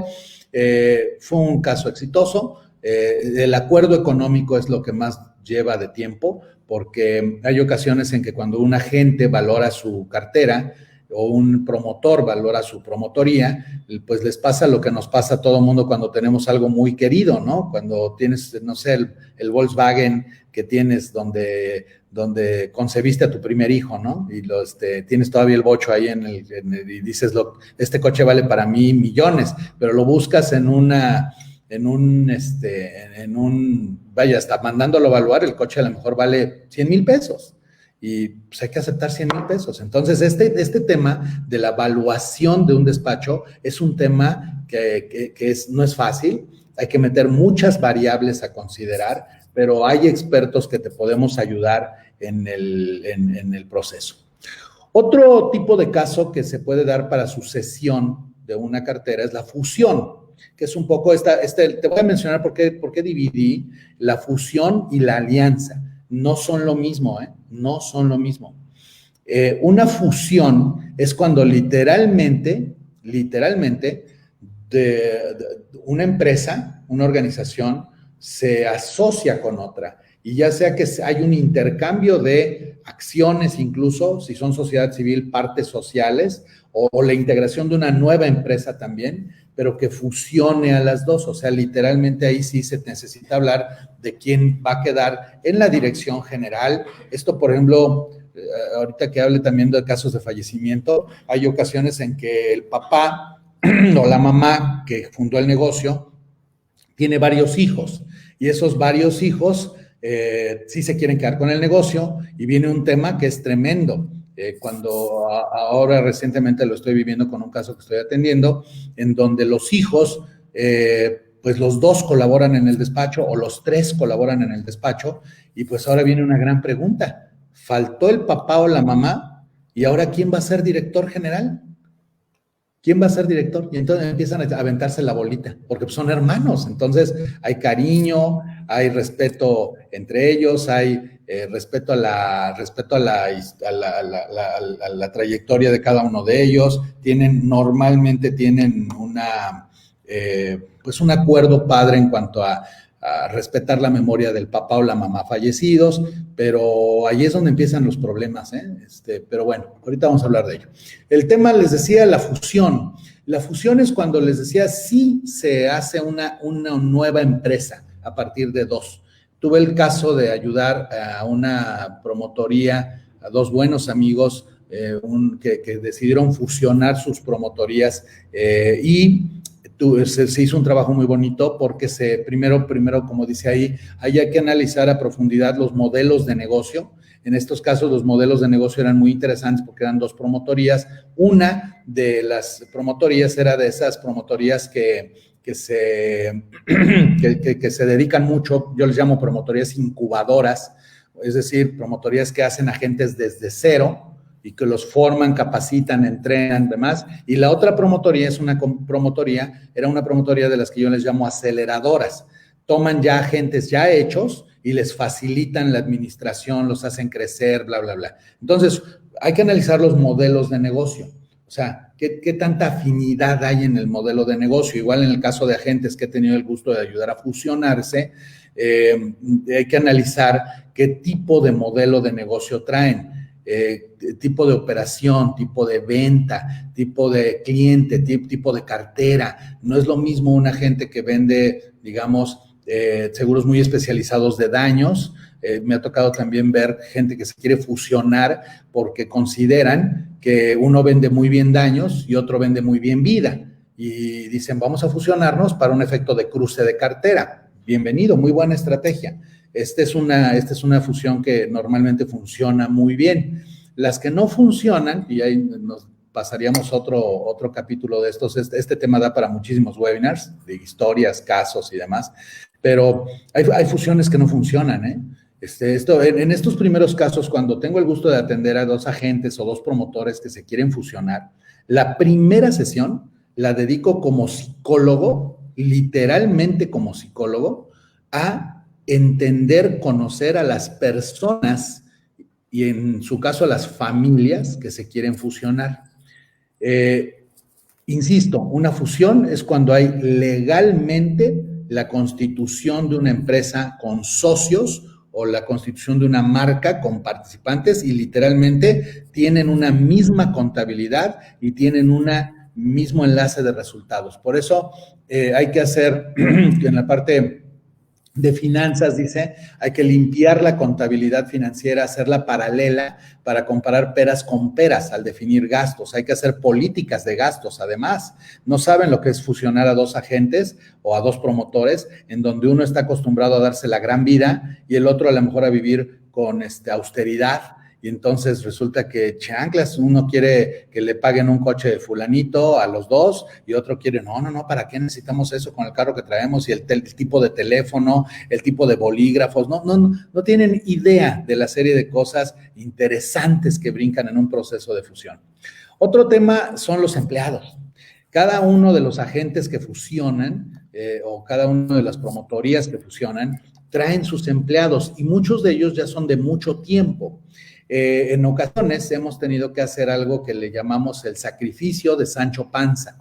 Fue un caso exitoso. El acuerdo económico es lo que más lleva de tiempo, porque hay ocasiones en que cuando un agente valora su cartera o un promotor valora su promotoría, pues les pasa lo que nos pasa a todo el mundo cuando tenemos algo muy querido, ¿no? Cuando tienes, no sé, el Volkswagen que tienes donde concebiste a tu primer hijo, ¿no? Y tienes todavía el bocho ahí y dices, este coche vale para mí millones, pero lo buscas vaya, hasta mandándolo a evaluar, el coche a lo mejor vale 100,000 pesos. Y pues hay que aceptar 100,000 pesos. Entonces, este tema de la evaluación de un despacho es un tema que no es fácil, hay que meter muchas variables a considerar, pero hay expertos que te podemos ayudar en el proceso. Otro tipo de caso que se puede dar para sucesión de una cartera es la fusión, que es un poco te voy a mencionar por qué dividí la fusión y la alianza. No son lo mismo, no son lo mismo. Una fusión es cuando literalmente, una empresa, una organización, se asocia con otra. Y ya sea que hay un intercambio de acciones, incluso, si son sociedad civil, partes sociales, o la integración de una nueva empresa también, pero que fusione a las dos. O sea, literalmente ahí sí se necesita hablar de quién va a quedar en la dirección general. Esto, por ejemplo, ahorita que hable también de casos de fallecimiento, hay ocasiones en que el papá o la mamá que fundó el negocio tiene varios hijos y esos varios hijos sí se quieren quedar con el negocio y viene un tema que es tremendo. Cuando ahora recientemente lo estoy viviendo con un caso que estoy atendiendo, en donde los hijos, pues los dos colaboran en el despacho o los tres colaboran en el despacho y pues ahora viene una gran pregunta. faltó el papá o la mamá, y ahora ¿quién va a ser director general? ¿Quién va a ser director? Y entonces empiezan a aventarse la bolita, porque son hermanos, entonces hay cariño, hay respeto entre ellos, hay respeto a la trayectoria de cada uno de ellos, normalmente tienen pues un acuerdo padre en cuanto a respetar la memoria del papá o la mamá fallecidos, pero ahí es donde empiezan los problemas, ¿eh? Pero bueno, ahorita vamos a hablar de ello. El tema, les decía, la fusión. La fusión es cuando les decía, sí se hace una nueva empresa a partir de dos. Tuve el caso de ayudar a una promotoría, a dos buenos amigos que decidieron fusionar sus promotorías y se hizo un trabajo muy bonito porque primero, como dice ahí, hay que analizar a profundidad los modelos de negocio. En estos casos, los modelos de negocio eran muy interesantes porque eran dos promotorías. Una de las promotorías era de esas promotorías que se dedican mucho, yo les llamo promotorías incubadoras, es decir, promotorías que hacen agentes desde cero y que los forman, capacitan, entrenan, demás. Y la otra promotoría era una promotoría de las que yo les llamo aceleradoras. Toman ya agentes ya hechos y les facilitan la administración, los hacen crecer, bla, bla, bla. Entonces, hay que analizar los modelos de negocio. O sea, ¿qué tanta afinidad hay en el modelo de negocio? Igual en el caso de agentes que he tenido el gusto de ayudar a fusionarse, hay que analizar qué tipo de modelo de negocio traen. Tipo de operación, tipo de venta, tipo de cliente, tipo de cartera. No es lo mismo un agente que vende, digamos, seguros muy especializados de daños. Me ha tocado también ver gente que se quiere fusionar porque consideran que uno vende muy bien daños y otro vende muy bien vida. Y dicen, vamos a fusionarnos para un efecto de cruce de cartera. Bienvenido, muy buena estrategia. Esta es una fusión que normalmente funciona muy bien. Las que no funcionan, y ahí nos pasaríamos otro capítulo de estos, este tema da para muchísimos webinars, de historias, casos y demás, pero hay fusiones que no funcionan, ¿eh? En estos primeros casos, cuando tengo el gusto de atender a dos agentes o dos promotores que se quieren fusionar, la primera sesión la dedico como psicólogo, literalmente como psicólogo, a entender, conocer a las personas y en su caso a las familias que se quieren fusionar. Insisto, una fusión es cuando hay legalmente la constitución de una empresa con socios o la constitución de una marca con participantes y literalmente tienen una misma contabilidad y tienen un mismo enlace de resultados. Por eso hay que hacer en la parte de finanzas, dice, hay que limpiar la contabilidad financiera, hacerla paralela para comparar peras con peras al definir gastos. Hay que hacer políticas de gastos. Además, no saben lo que es fusionar a dos agentes o a dos promotores en donde uno está acostumbrado a darse la gran vida y el otro a lo mejor a vivir con austeridad. Y entonces resulta que chanclas, uno quiere que le paguen un coche de fulanito a los dos y otro quiere, no, ¿para qué necesitamos eso con el carro que traemos y el tipo de teléfono, el tipo de bolígrafos? No tienen idea de la serie de cosas interesantes que brincan en un proceso de fusión. Otro tema son los empleados. Cada uno de los agentes que fusionan o cada una de las promotorías que fusionan traen sus empleados y muchos de ellos ya son de mucho tiempo. En ocasiones hemos tenido que hacer algo que le llamamos el sacrificio de Sancho Panza.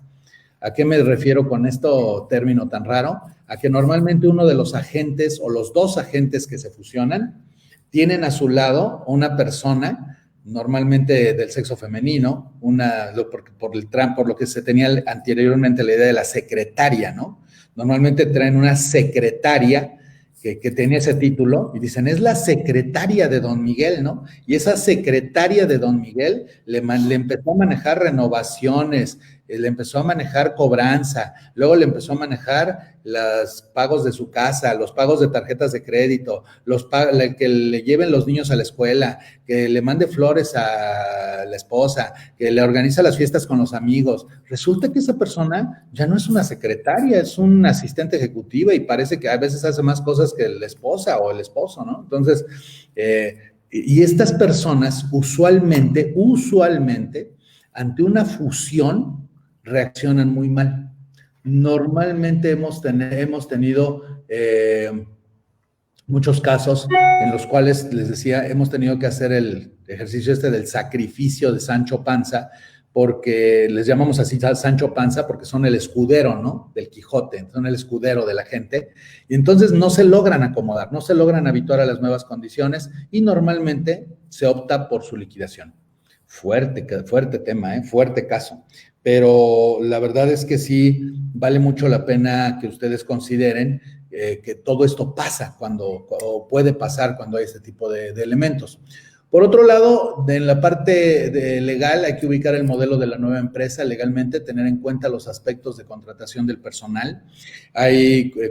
¿A qué me refiero con este término tan raro? A que normalmente uno de los agentes o los dos agentes que se fusionan tienen a su lado una persona, normalmente del sexo femenino, por lo que se tenía anteriormente la idea de la secretaria, ¿no? Normalmente traen una secretaria que tenía ese título y dicen, es la secretaria de don Miguel, ¿no? Y esa secretaria de don Miguel le empezó a manejar renovaciones, le empezó a manejar cobranza, luego le empezó a manejar los pagos de su casa, los pagos de tarjetas de crédito, que le lleven los niños a la escuela, que le mande flores a la esposa, que le organiza las fiestas con los amigos. Resulta que esa persona ya no es una secretaria, es un asistente ejecutiva y parece que a veces hace más cosas que la esposa o el esposo, ¿no? Entonces, Y estas personas usualmente, ante una fusión, reaccionan muy mal. Normalmente hemos tenido muchos casos en los cuales, les decía, hemos tenido que hacer el ejercicio del sacrificio de Sancho Panza, porque les llamamos así Sancho Panza, porque son el escudero, ¿no? Del Quijote, son el escudero de la gente, y entonces no se logran acomodar, no se logran habituar a las nuevas condiciones, y normalmente se opta por su liquidación. Fuerte tema, fuerte caso, pero la verdad es que sí vale mucho la pena que ustedes consideren que todo esto pasa o puede pasar cuando hay este tipo de elementos. Por otro lado, en la parte legal hay que ubicar el modelo de la nueva empresa legalmente, tener en cuenta los aspectos de contratación del personal.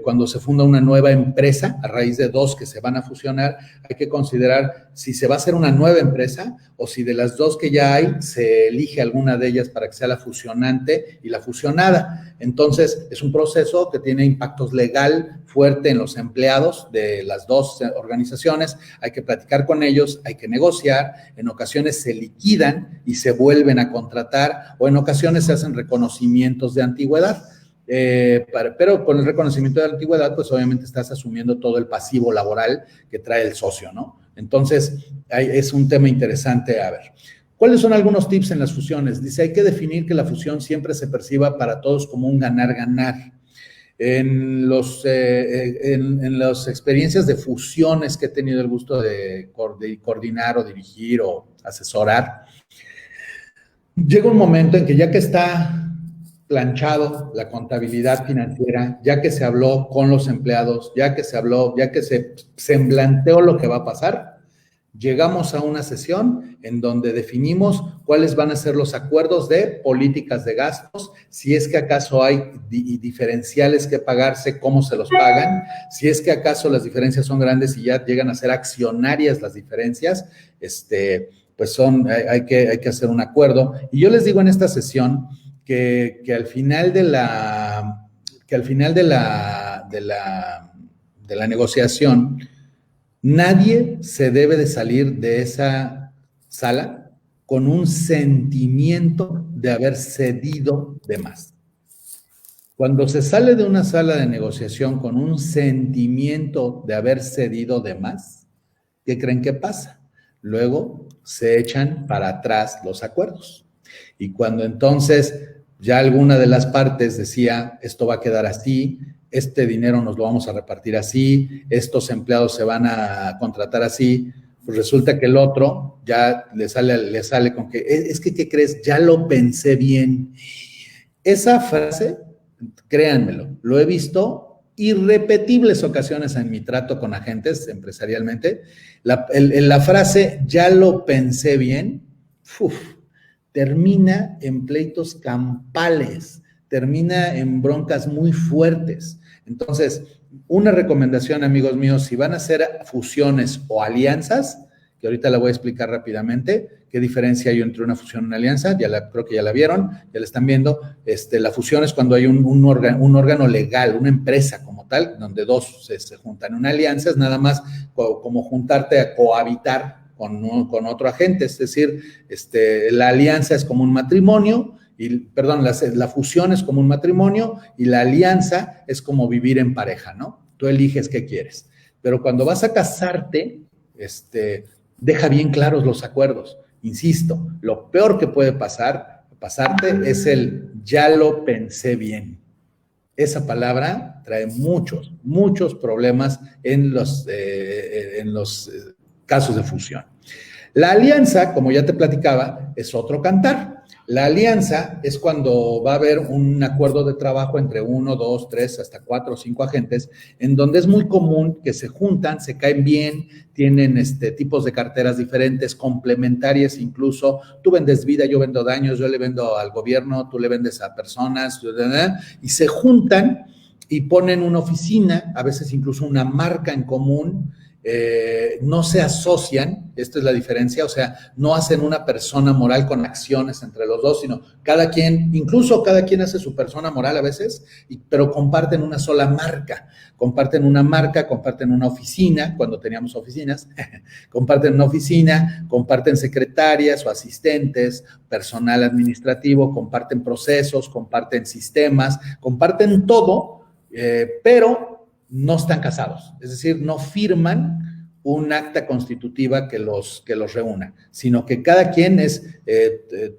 Cuando se funda una nueva empresa, a raíz de dos que se van a fusionar, hay que considerar si se va a hacer una nueva empresa o si de las dos que ya hay se elige alguna de ellas para que sea la fusionante y la fusionada. Entonces, es un proceso que tiene impactos legal fuerte en los empleados de las dos organizaciones. Hay que platicar con ellos, hay que negociar, en ocasiones se liquidan y se vuelven a contratar, o en ocasiones se hacen reconocimientos de antigüedad. Pero con el reconocimiento de antigüedad, pues obviamente estás asumiendo todo el pasivo laboral que trae el socio, ¿no? Entonces, es un tema interesante a ver. ¿Cuáles son algunos tips en las fusiones? Dice, hay que definir que la fusión siempre se perciba para todos como un ganar-ganar. En las experiencias de fusiones que he tenido el gusto de coordinar o dirigir o asesorar, llega un momento en que ya que está planchado la contabilidad financiera, ya que se habló con los empleados, ya que se semblanteó lo que va a pasar, llegamos a una sesión en donde definimos cuáles van a ser los acuerdos de políticas de gastos, si es que acaso hay diferenciales que pagarse, cómo se los pagan, si es que acaso las diferencias son grandes y ya llegan a ser accionarias las diferencias, pues hay que hacer un acuerdo. Y yo les digo en esta sesión que al final de la negociación, nadie se debe de salir de esa sala con un sentimiento de haber cedido de más. Cuando se sale de una sala de negociación con un sentimiento de haber cedido de más, ¿qué creen que pasa? Luego se echan para atrás los acuerdos. Y cuando entonces ya alguna de las partes decía, esto va a quedar así, este dinero nos lo vamos a repartir así, estos empleados se van a contratar así, pues resulta que el otro ya le sale con que, es que, ¿qué crees? Ya lo pensé bien. Esa frase, créanmelo, lo he visto irrepetibles ocasiones en mi trato con agentes empresarialmente. La frase, ya lo pensé bien, termina en pleitos campales, termina en broncas muy fuertes. Entonces, una recomendación, amigos míos, si van a hacer fusiones o alianzas, que ahorita la voy a explicar rápidamente, qué diferencia hay entre una fusión y una alianza, creo que ya la vieron, ya la están viendo. La fusión es cuando hay un órgano legal, una empresa como tal, donde dos se juntan. Una alianza es nada más como juntarte a cohabitar con otro agente, es decir, la alianza es como un matrimonio, la fusión es como un matrimonio y la alianza es como vivir en pareja, ¿no? Tú eliges qué quieres. Pero cuando vas a casarte, deja bien claros los acuerdos. Insisto, lo peor que puede pasarte es el ya lo pensé bien. Esa palabra trae muchos problemas en los casos de fusión. La alianza, como ya te platicaba, es otro cantar. La alianza es cuando va a haber un acuerdo de trabajo entre 1, 2, 3, hasta 4 o 5 agentes, en donde es muy común que se juntan, se caen bien, tienen tipos de carteras diferentes, complementarias incluso. Tú vendes vida, yo vendo daños, yo le vendo al gobierno, tú le vendes a personas, y se juntan y ponen una oficina, a veces incluso una marca en común, no se asocian, esta es la diferencia, o sea, no hacen una persona moral con acciones entre los dos, sino cada quien, incluso cada quien hace su persona moral a veces, pero comparten una sola marca, comparten una oficina, cuando teníamos oficinas, comparten una oficina, comparten secretarias o asistentes, personal administrativo, comparten procesos, comparten sistemas, comparten todo, pero no están casados, es decir, no firman un acta constitutiva que los reúna, sino que cada quien es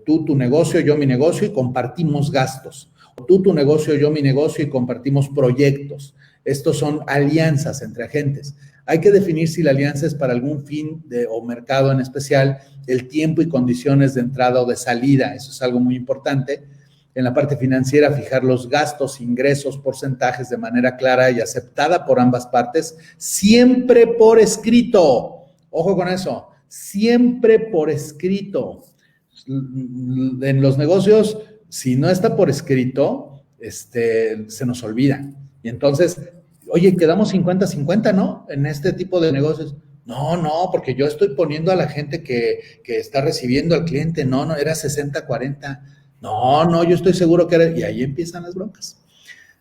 tú tu negocio, yo mi negocio y compartimos gastos, tú tu negocio, yo mi negocio y compartimos proyectos. Estos son alianzas entre agentes. Hay que definir si la alianza es para algún fin o mercado en especial, el tiempo y condiciones de entrada o de salida, eso es algo muy importante. En la parte financiera, fijar los gastos, ingresos, porcentajes de manera clara y aceptada por ambas partes, siempre por escrito. Ojo con eso, siempre por escrito. En los negocios, si no está por escrito, se nos olvida. Y entonces, oye, quedamos 50-50, ¿no? En este tipo de negocios. No, porque yo estoy poniendo a la gente que está recibiendo al cliente. No, era 60-40. No, yo estoy seguro que era, y ahí empiezan las broncas.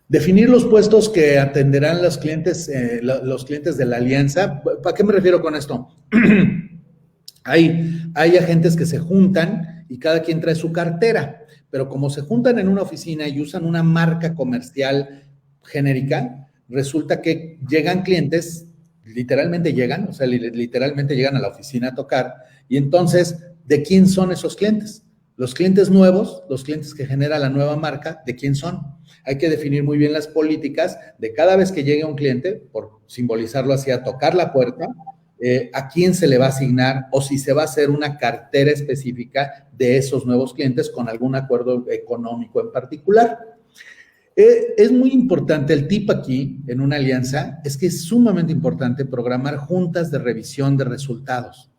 Definir los puestos que atenderán los clientes de la alianza. ¿Para qué me refiero con esto? Hay agentes que se juntan y cada quien trae su cartera, pero como se juntan en una oficina y usan una marca comercial genérica, resulta que llegan clientes, literalmente llegan a la oficina a tocar, y entonces, ¿de quién son esos clientes? Los clientes nuevos, los clientes que genera la nueva marca, ¿de quién son? Hay que definir muy bien las políticas de cada vez que llegue un cliente, por simbolizarlo así, a tocar la puerta, a quién se le va a asignar o si se va a hacer una cartera específica de esos nuevos clientes con algún acuerdo económico en particular. Es muy importante, el tip aquí en una alianza es que es sumamente importante programar juntas de revisión de resultados.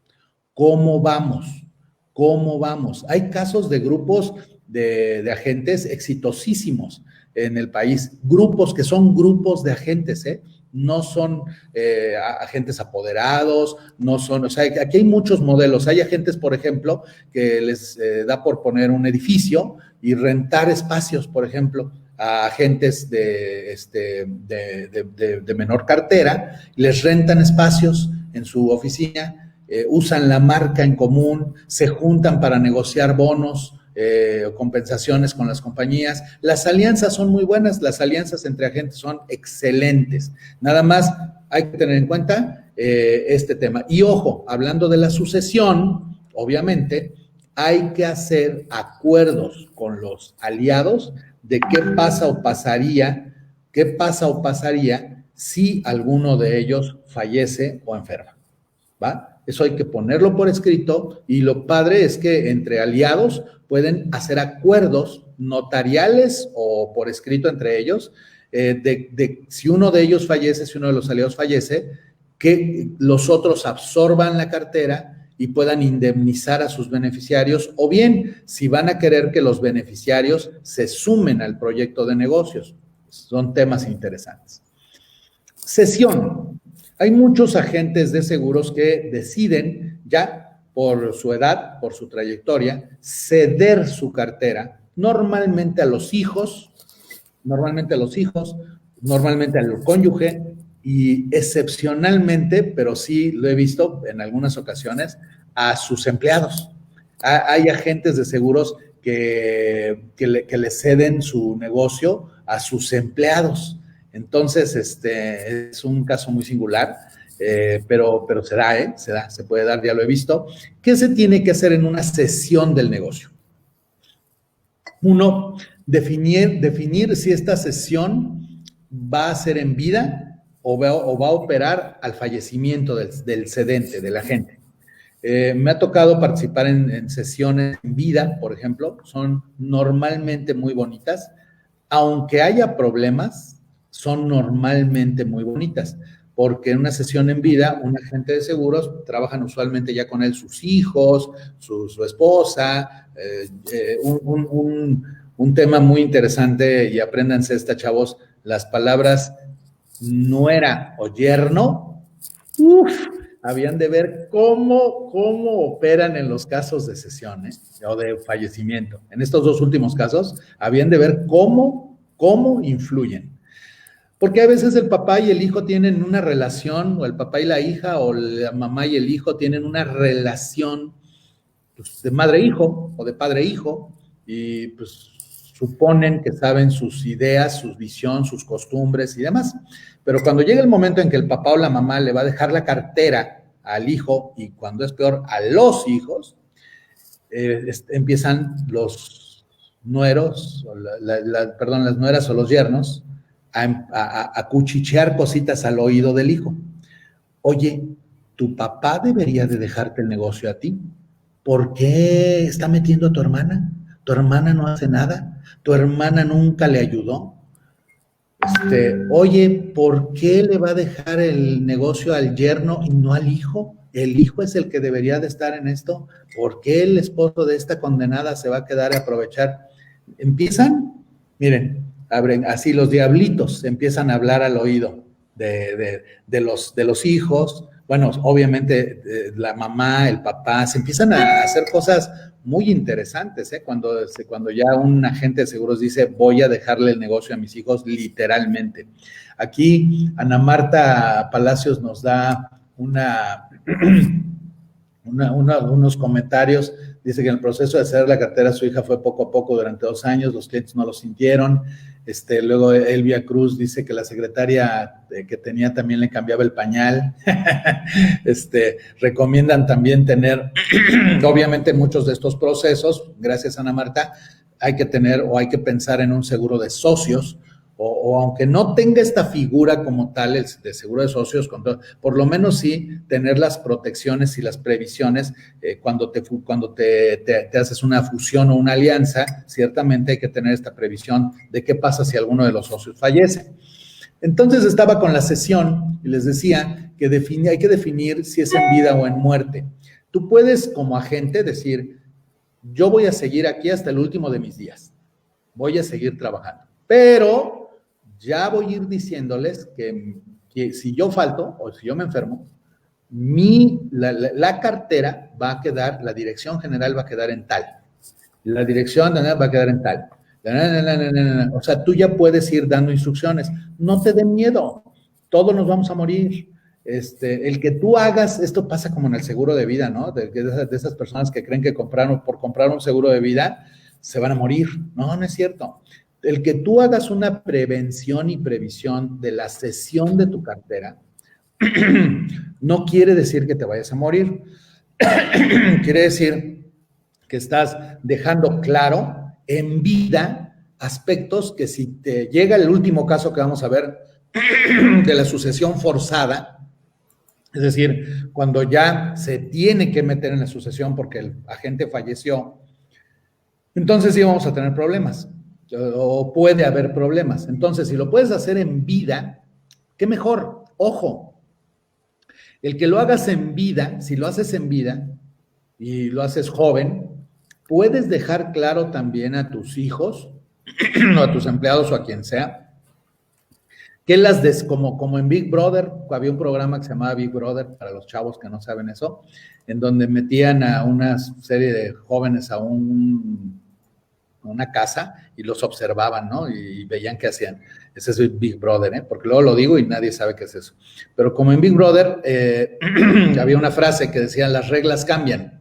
¿Cómo vamos? Hay casos de grupos de agentes exitosísimos en el país, grupos que son grupos de agentes, no son agentes apoderados, no son, o sea, aquí hay muchos modelos. Hay agentes, por ejemplo, que les da por poner un edificio y rentar espacios, por ejemplo, a agentes de menor cartera, les rentan espacios en su oficina, usan la marca en común, se juntan para negociar bonos o compensaciones con las compañías. Las alianzas son muy buenas, las alianzas entre agentes son excelentes. Nada más hay que tener en cuenta este tema. Y ojo, hablando de la sucesión, obviamente, hay que hacer acuerdos con los aliados de qué pasa o pasaría si alguno de ellos fallece o enferma, ¿va? Eso hay que ponerlo por escrito y lo padre es que entre aliados pueden hacer acuerdos notariales o por escrito entre ellos de si uno de ellos fallece, si uno de los aliados fallece, que los otros absorban la cartera y puedan indemnizar a sus beneficiarios, o bien si van a querer que los beneficiarios se sumen al proyecto de negocios. Son temas interesantes. Cesión. Hay muchos agentes de seguros que deciden ya por su edad, por su trayectoria, ceder su cartera, normalmente a los hijos, normalmente al cónyuge y excepcionalmente, pero sí lo he visto en algunas ocasiones, a sus empleados. Hay agentes de seguros que le ceden su negocio a sus empleados. Entonces, es un caso muy singular, pero se puede dar, ya lo he visto. ¿Qué se tiene que hacer en una cesión del negocio? Uno, definir si esta cesión va a ser en vida o va a operar al fallecimiento del cedente, del agente. Me ha tocado participar en sesiones en vida, por ejemplo, son normalmente muy bonitas, aunque haya problemas, son normalmente muy bonitas, porque en una sesión en vida, un agente de seguros trabajan usualmente ya con él sus hijos, su esposa, un tema muy interesante, y apréndanse esta, chavos, las palabras nuera o yerno habían de ver cómo operan en los casos de cesión, o de fallecimiento. En estos dos últimos casos, habían de ver cómo influyen. Porque a veces el papá y el hijo tienen una relación, o el papá y la hija, o la mamá y el hijo tienen una relación, pues, de madre-hijo o de padre-hijo, y pues suponen que saben sus ideas, su visión, sus costumbres y demás. Pero cuando llega el momento en que el papá o la mamá le va a dejar la cartera al hijo, y cuando es peor, a los hijos, empiezan los nueros, las nueras o los yernos, a cuchichear cositas al oído del hijo. Oye, tu papá debería de dejarte el negocio a ti. ¿Por qué está metiendo a tu hermana? Tu hermana no hace nada. Tu hermana nunca le ayudó. Oye, ¿por qué le va a dejar el negocio al yerno y no al hijo? El hijo es el que debería de estar en esto. ¿Por qué el esposo de esta condenada se va a quedar a aprovechar? Empiezan, miren, abren así los diablitos, empiezan a hablar al oído de los hijos. Bueno, obviamente la mamá, el papá, se empiezan a hacer cosas muy interesantes, cuando ya un agente de seguros dice, voy a dejarle el negocio a mis hijos, literalmente. Aquí Ana Marta Palacios nos da unos comentarios. Dice que en el proceso de hacer la cartera a su hija fue poco a poco durante 2 años, los clientes no lo sintieron. Luego Elvia Cruz dice que la secretaria que tenía también le cambiaba el pañal. Recomiendan también tener, obviamente muchos de estos procesos, gracias Ana Marta, hay que tener o hay que pensar en un seguro de socios, o aunque no tenga esta figura como tal, el de seguro de socios, por lo menos sí tener las protecciones y las previsiones cuando te haces una fusión o una alianza. Ciertamente hay que tener esta previsión de qué pasa si alguno de los socios fallece. Entonces estaba con la cesión y les decía que hay que definir si es en vida o en muerte. Tú puedes como agente decir, yo voy a seguir aquí hasta el último de mis días, voy a seguir trabajando, pero ya voy a ir diciéndoles que si yo falto o si yo me enfermo, la cartera va a quedar, la dirección general va a quedar en tal, la dirección va a quedar en tal. O sea, tú ya puedes ir dando instrucciones. No te den miedo, todos nos vamos a morir. El que tú hagas, esto pasa como en el seguro de vida, ¿no? De esas personas que creen que por comprar un seguro de vida se van a morir. No, no es cierto. El que tú hagas una prevención y previsión de la cesión de tu cartera no quiere decir que te vayas a morir. Quiere decir que estás dejando claro en vida aspectos que si te llega el último caso que vamos a ver de la sucesión forzada, es decir, cuando ya se tiene que meter en la sucesión porque el agente falleció, entonces sí vamos a tener problemas, o puede haber problemas. Entonces, si lo puedes hacer en vida, qué mejor. Ojo, el que lo hagas en vida, si lo haces en vida y lo haces joven, puedes dejar claro también a tus hijos o a tus empleados o a quien sea, que como en Big Brother, había un programa que se llamaba Big Brother, para los chavos que no saben eso, en donde metían a una serie de jóvenes a una casa y los observaban, ¿no? Y veían qué hacían. Ese es Big Brother, porque luego lo digo y nadie sabe qué es eso. Pero como en Big Brother, había una frase que decía, las reglas cambian.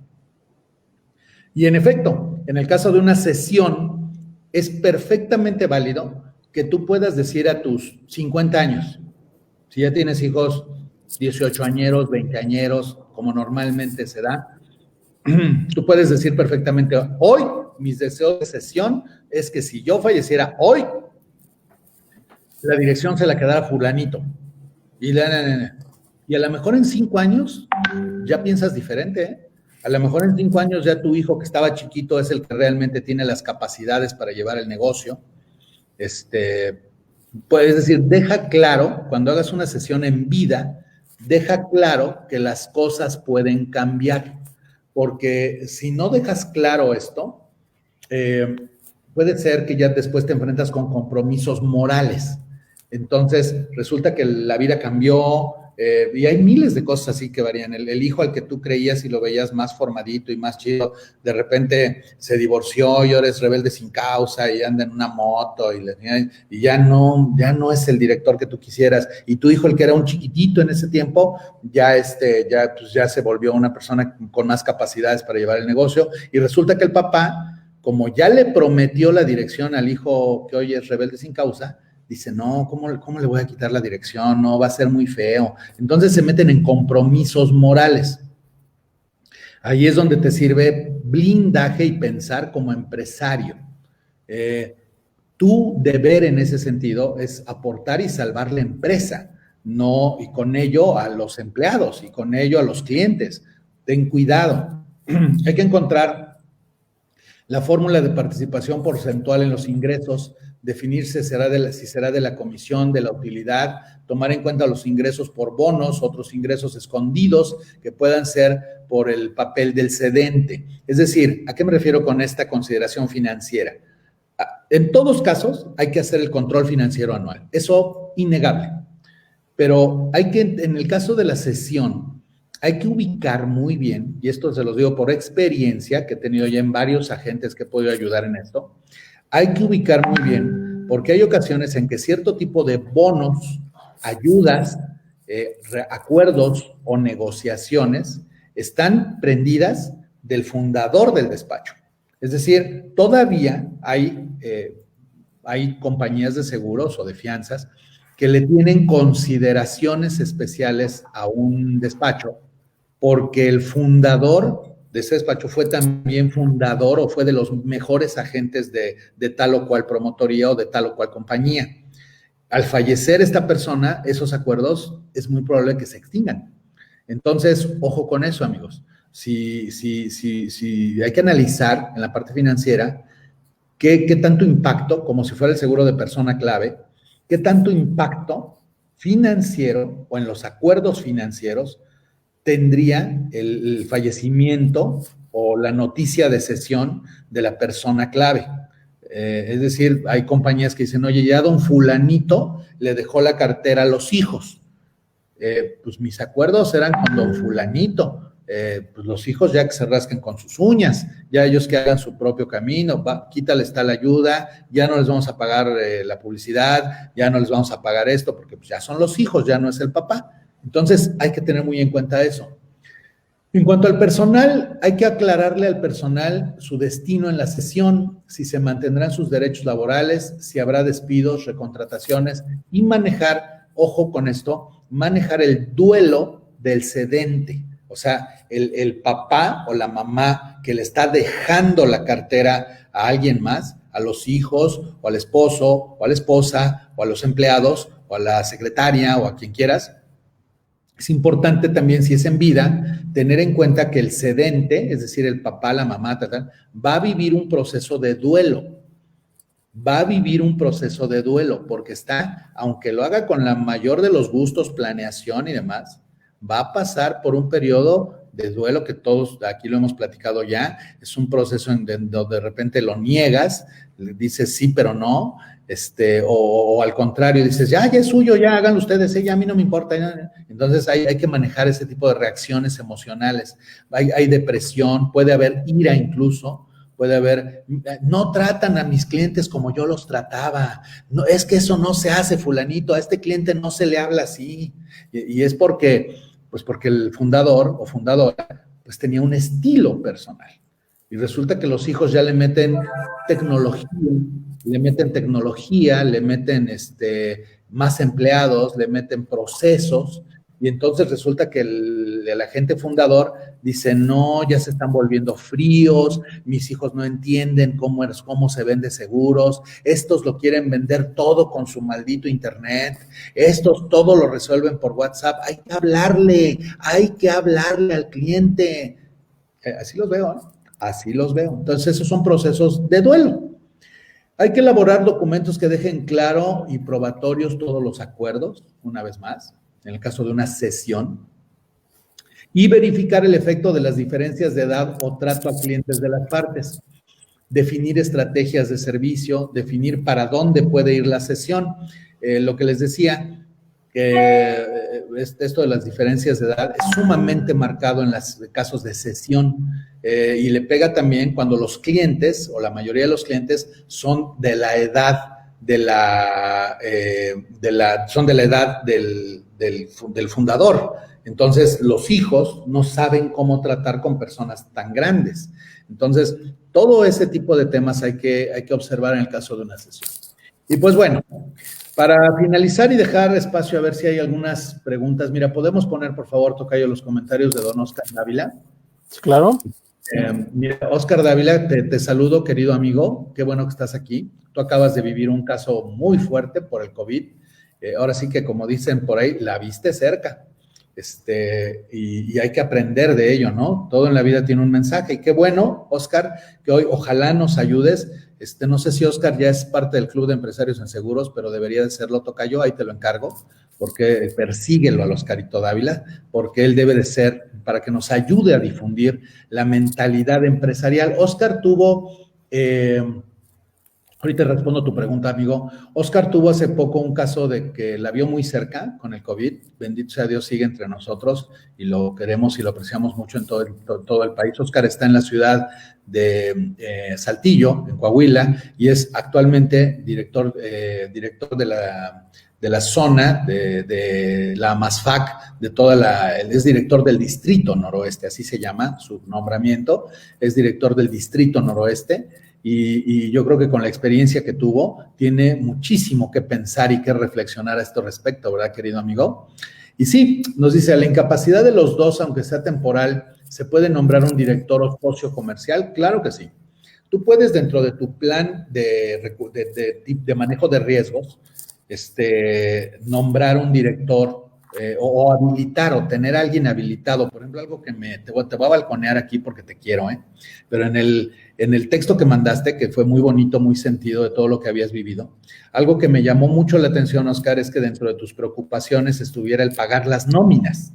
Y en efecto, en el caso de una cesión, es perfectamente válido que tú puedas decir a tus 50 años, si ya tienes hijos 18 añeros, 20 añeros, como normalmente se da, tú puedes decir perfectamente, hoy mis deseos de cesión es que si yo falleciera hoy, la dirección se la quedara fulanito. Y a lo mejor en 5 años ya piensas diferente, ¿eh? A lo mejor en 5 años ya tu hijo que estaba chiquito es el que realmente tiene las capacidades para llevar el negocio. Puedes decir, deja claro, cuando hagas una sesión en vida, deja claro que las cosas pueden cambiar, porque si no dejas claro esto, puede ser que ya después te enfrentas con compromisos morales. Entonces, resulta que la vida cambió, y hay miles de cosas así que varían. El hijo al que tú creías y lo veías más formadito y más chido, de repente se divorció y ahora es rebelde sin causa y anda en una moto y ya no es el director que tú quisieras. Y tu hijo, el que era un chiquitito en ese tiempo, ya se volvió una persona con más capacidades para llevar el negocio. Y resulta que el papá, como ya le prometió la dirección al hijo que hoy es rebelde sin causa, dice, no, ¿cómo le voy a quitar la dirección? No, va a ser muy feo. Entonces se meten en compromisos morales. Ahí es donde te sirve blindaje y pensar como empresario. Tu deber en ese sentido es aportar y salvar la empresa, no, y con ello a los empleados y con ello a los clientes. Ten cuidado. Hay que encontrar la fórmula de participación porcentual en los ingresos, definir si será de la comisión, de la utilidad, tomar en cuenta los ingresos por bonos, otros ingresos escondidos que puedan ser por el papel del cedente. Es decir, ¿a qué me refiero con esta consideración financiera? En todos casos hay que hacer el control financiero anual, eso innegable, pero en el caso de la cesión, hay que ubicar muy bien, y esto se los digo por experiencia, que he tenido ya en varios agentes que he podido ayudar en esto, hay que ubicar muy bien, porque hay ocasiones en que cierto tipo de bonos, ayudas, acuerdos o negociaciones están prendidas del fundador del despacho. Es decir, todavía hay compañías de seguros o de fianzas que le tienen consideraciones especiales a un despacho porque el fundador de ese despacho fue también fundador o fue de los mejores agentes de tal o cual promotoría o de tal o cual compañía. Al fallecer esta persona, esos acuerdos es muy probable que se extingan. Entonces, ojo con eso, amigos. Si hay que analizar en la parte financiera qué tanto impacto, como si fuera el seguro de persona clave, qué tanto impacto financiero o en los acuerdos financieros tendría el fallecimiento o la noticia de cesión de la persona clave. Es decir, hay compañías que dicen, oye, ya don fulanito le dejó la cartera a los hijos. Pues mis acuerdos eran con don fulanito. Pues los hijos ya que se rasquen con sus uñas, ya ellos que hagan su propio camino, quítales tal ayuda, ya no les vamos a pagar la publicidad, ya no les vamos a pagar esto, porque pues ya son los hijos, ya no es el papá. Entonces hay que tener muy en cuenta eso. En cuanto al personal, hay que aclararle al personal su destino en la cesión, si se mantendrán sus derechos laborales, si habrá despidos, recontrataciones y manejar, ojo con esto, manejar el duelo del cedente. O sea, el papá o la mamá que le está dejando la cartera a alguien más, a los hijos, o al esposo, o a la esposa, o a los empleados, o a la secretaria, o a quien quieras. Es importante también, si es en vida, tener en cuenta que el cedente, es decir, el papá, la mamá, va a vivir un proceso de duelo. Va a vivir un proceso de duelo porque está, aunque lo haga con la mayor de los gustos, planeación y demás, va a pasar por un periodo de duelo que todos aquí lo hemos platicado ya. Es un proceso en donde de repente lo niegas, dices sí, pero no, o al contrario, dices, ya es suyo, ya háganlo ustedes, ya a mí no me importa. Ya. Entonces hay que manejar ese tipo de reacciones emocionales. Hay depresión, puede haber ira incluso, puede haber, no tratan a mis clientes como yo los trataba, no, es que eso no se hace, fulanito, a este cliente no se le habla así, y es porque el fundador o fundadora pues tenía un estilo personal, y resulta que los hijos ya le meten tecnología, le meten más empleados, le meten procesos, y entonces resulta que el agente fundador dice, no, ya se están volviendo fríos, mis hijos no entienden cómo se vende seguros, estos lo quieren vender todo con su maldito internet, estos todo lo resuelven por WhatsApp, hay que hablarle al cliente. Así los veo, ¿no? Así los veo. Entonces esos son procesos de duelo. Hay que elaborar documentos que dejen claro y probatorios todos los acuerdos, una vez más, en el caso de una cesión, y verificar el efecto de las diferencias de edad o trato a clientes de las partes, definir estrategias de servicio, definir para dónde puede ir la cesión. Lo que les decía, esto de las diferencias de edad es sumamente marcado en los casos de cesión, y le pega también cuando los clientes, o la mayoría de los clientes, son de la edad del fundador. Entonces, los hijos no saben cómo tratar con personas tan grandes. Entonces, todo ese tipo de temas hay que observar en el caso de una cesión. Y pues bueno, para finalizar y dejar espacio a ver si hay algunas preguntas, mira, ¿podemos poner, por favor, tocayo, los comentarios de don Oscar Dávila? Claro. Mira, Oscar Dávila, te saludo, querido amigo, qué bueno que estás aquí. Tú acabas de vivir un caso muy fuerte por el COVID. Ahora sí que, como dicen por ahí, la viste cerca. Y hay que aprender de ello, ¿no? Todo en la vida tiene un mensaje. Y qué bueno, Oscar, que hoy ojalá nos ayudes. No sé si Oscar ya es parte del Club de Empresarios en Seguros, pero debería de serlo, tocayo, ahí te lo encargo, porque persíguelo al Oscarito Dávila, porque él debe de ser, para que nos ayude a difundir la mentalidad empresarial. Oscar tuvo, ahorita respondo tu pregunta, amigo. Oscar tuvo hace poco un caso de que la vio muy cerca con el COVID. Bendito sea Dios, sigue entre nosotros y lo queremos y lo apreciamos mucho en todo el país. Oscar está en la ciudad de Saltillo, en Coahuila, y es actualmente director de la zona de la MASFAC, es director del Distrito Noroeste, así se llama su nombramiento, es director del Distrito Noroeste. Y yo creo que con la experiencia que tuvo, tiene muchísimo que pensar y que reflexionar a esto respecto, ¿verdad, querido amigo? Y sí, nos dice, a la incapacidad de los dos, aunque sea temporal, ¿se puede nombrar un director o socio comercial? Claro que sí. Tú puedes, dentro de tu plan de manejo de riesgos, nombrar un director o habilitar o tener a alguien habilitado. Por ejemplo, algo que te voy a balconear aquí porque te quiero, pero en el texto que mandaste, que fue muy bonito, muy sentido de todo lo que habías vivido, algo que me llamó mucho la atención, Oscar, es que dentro de tus preocupaciones estuviera el pagar las nóminas.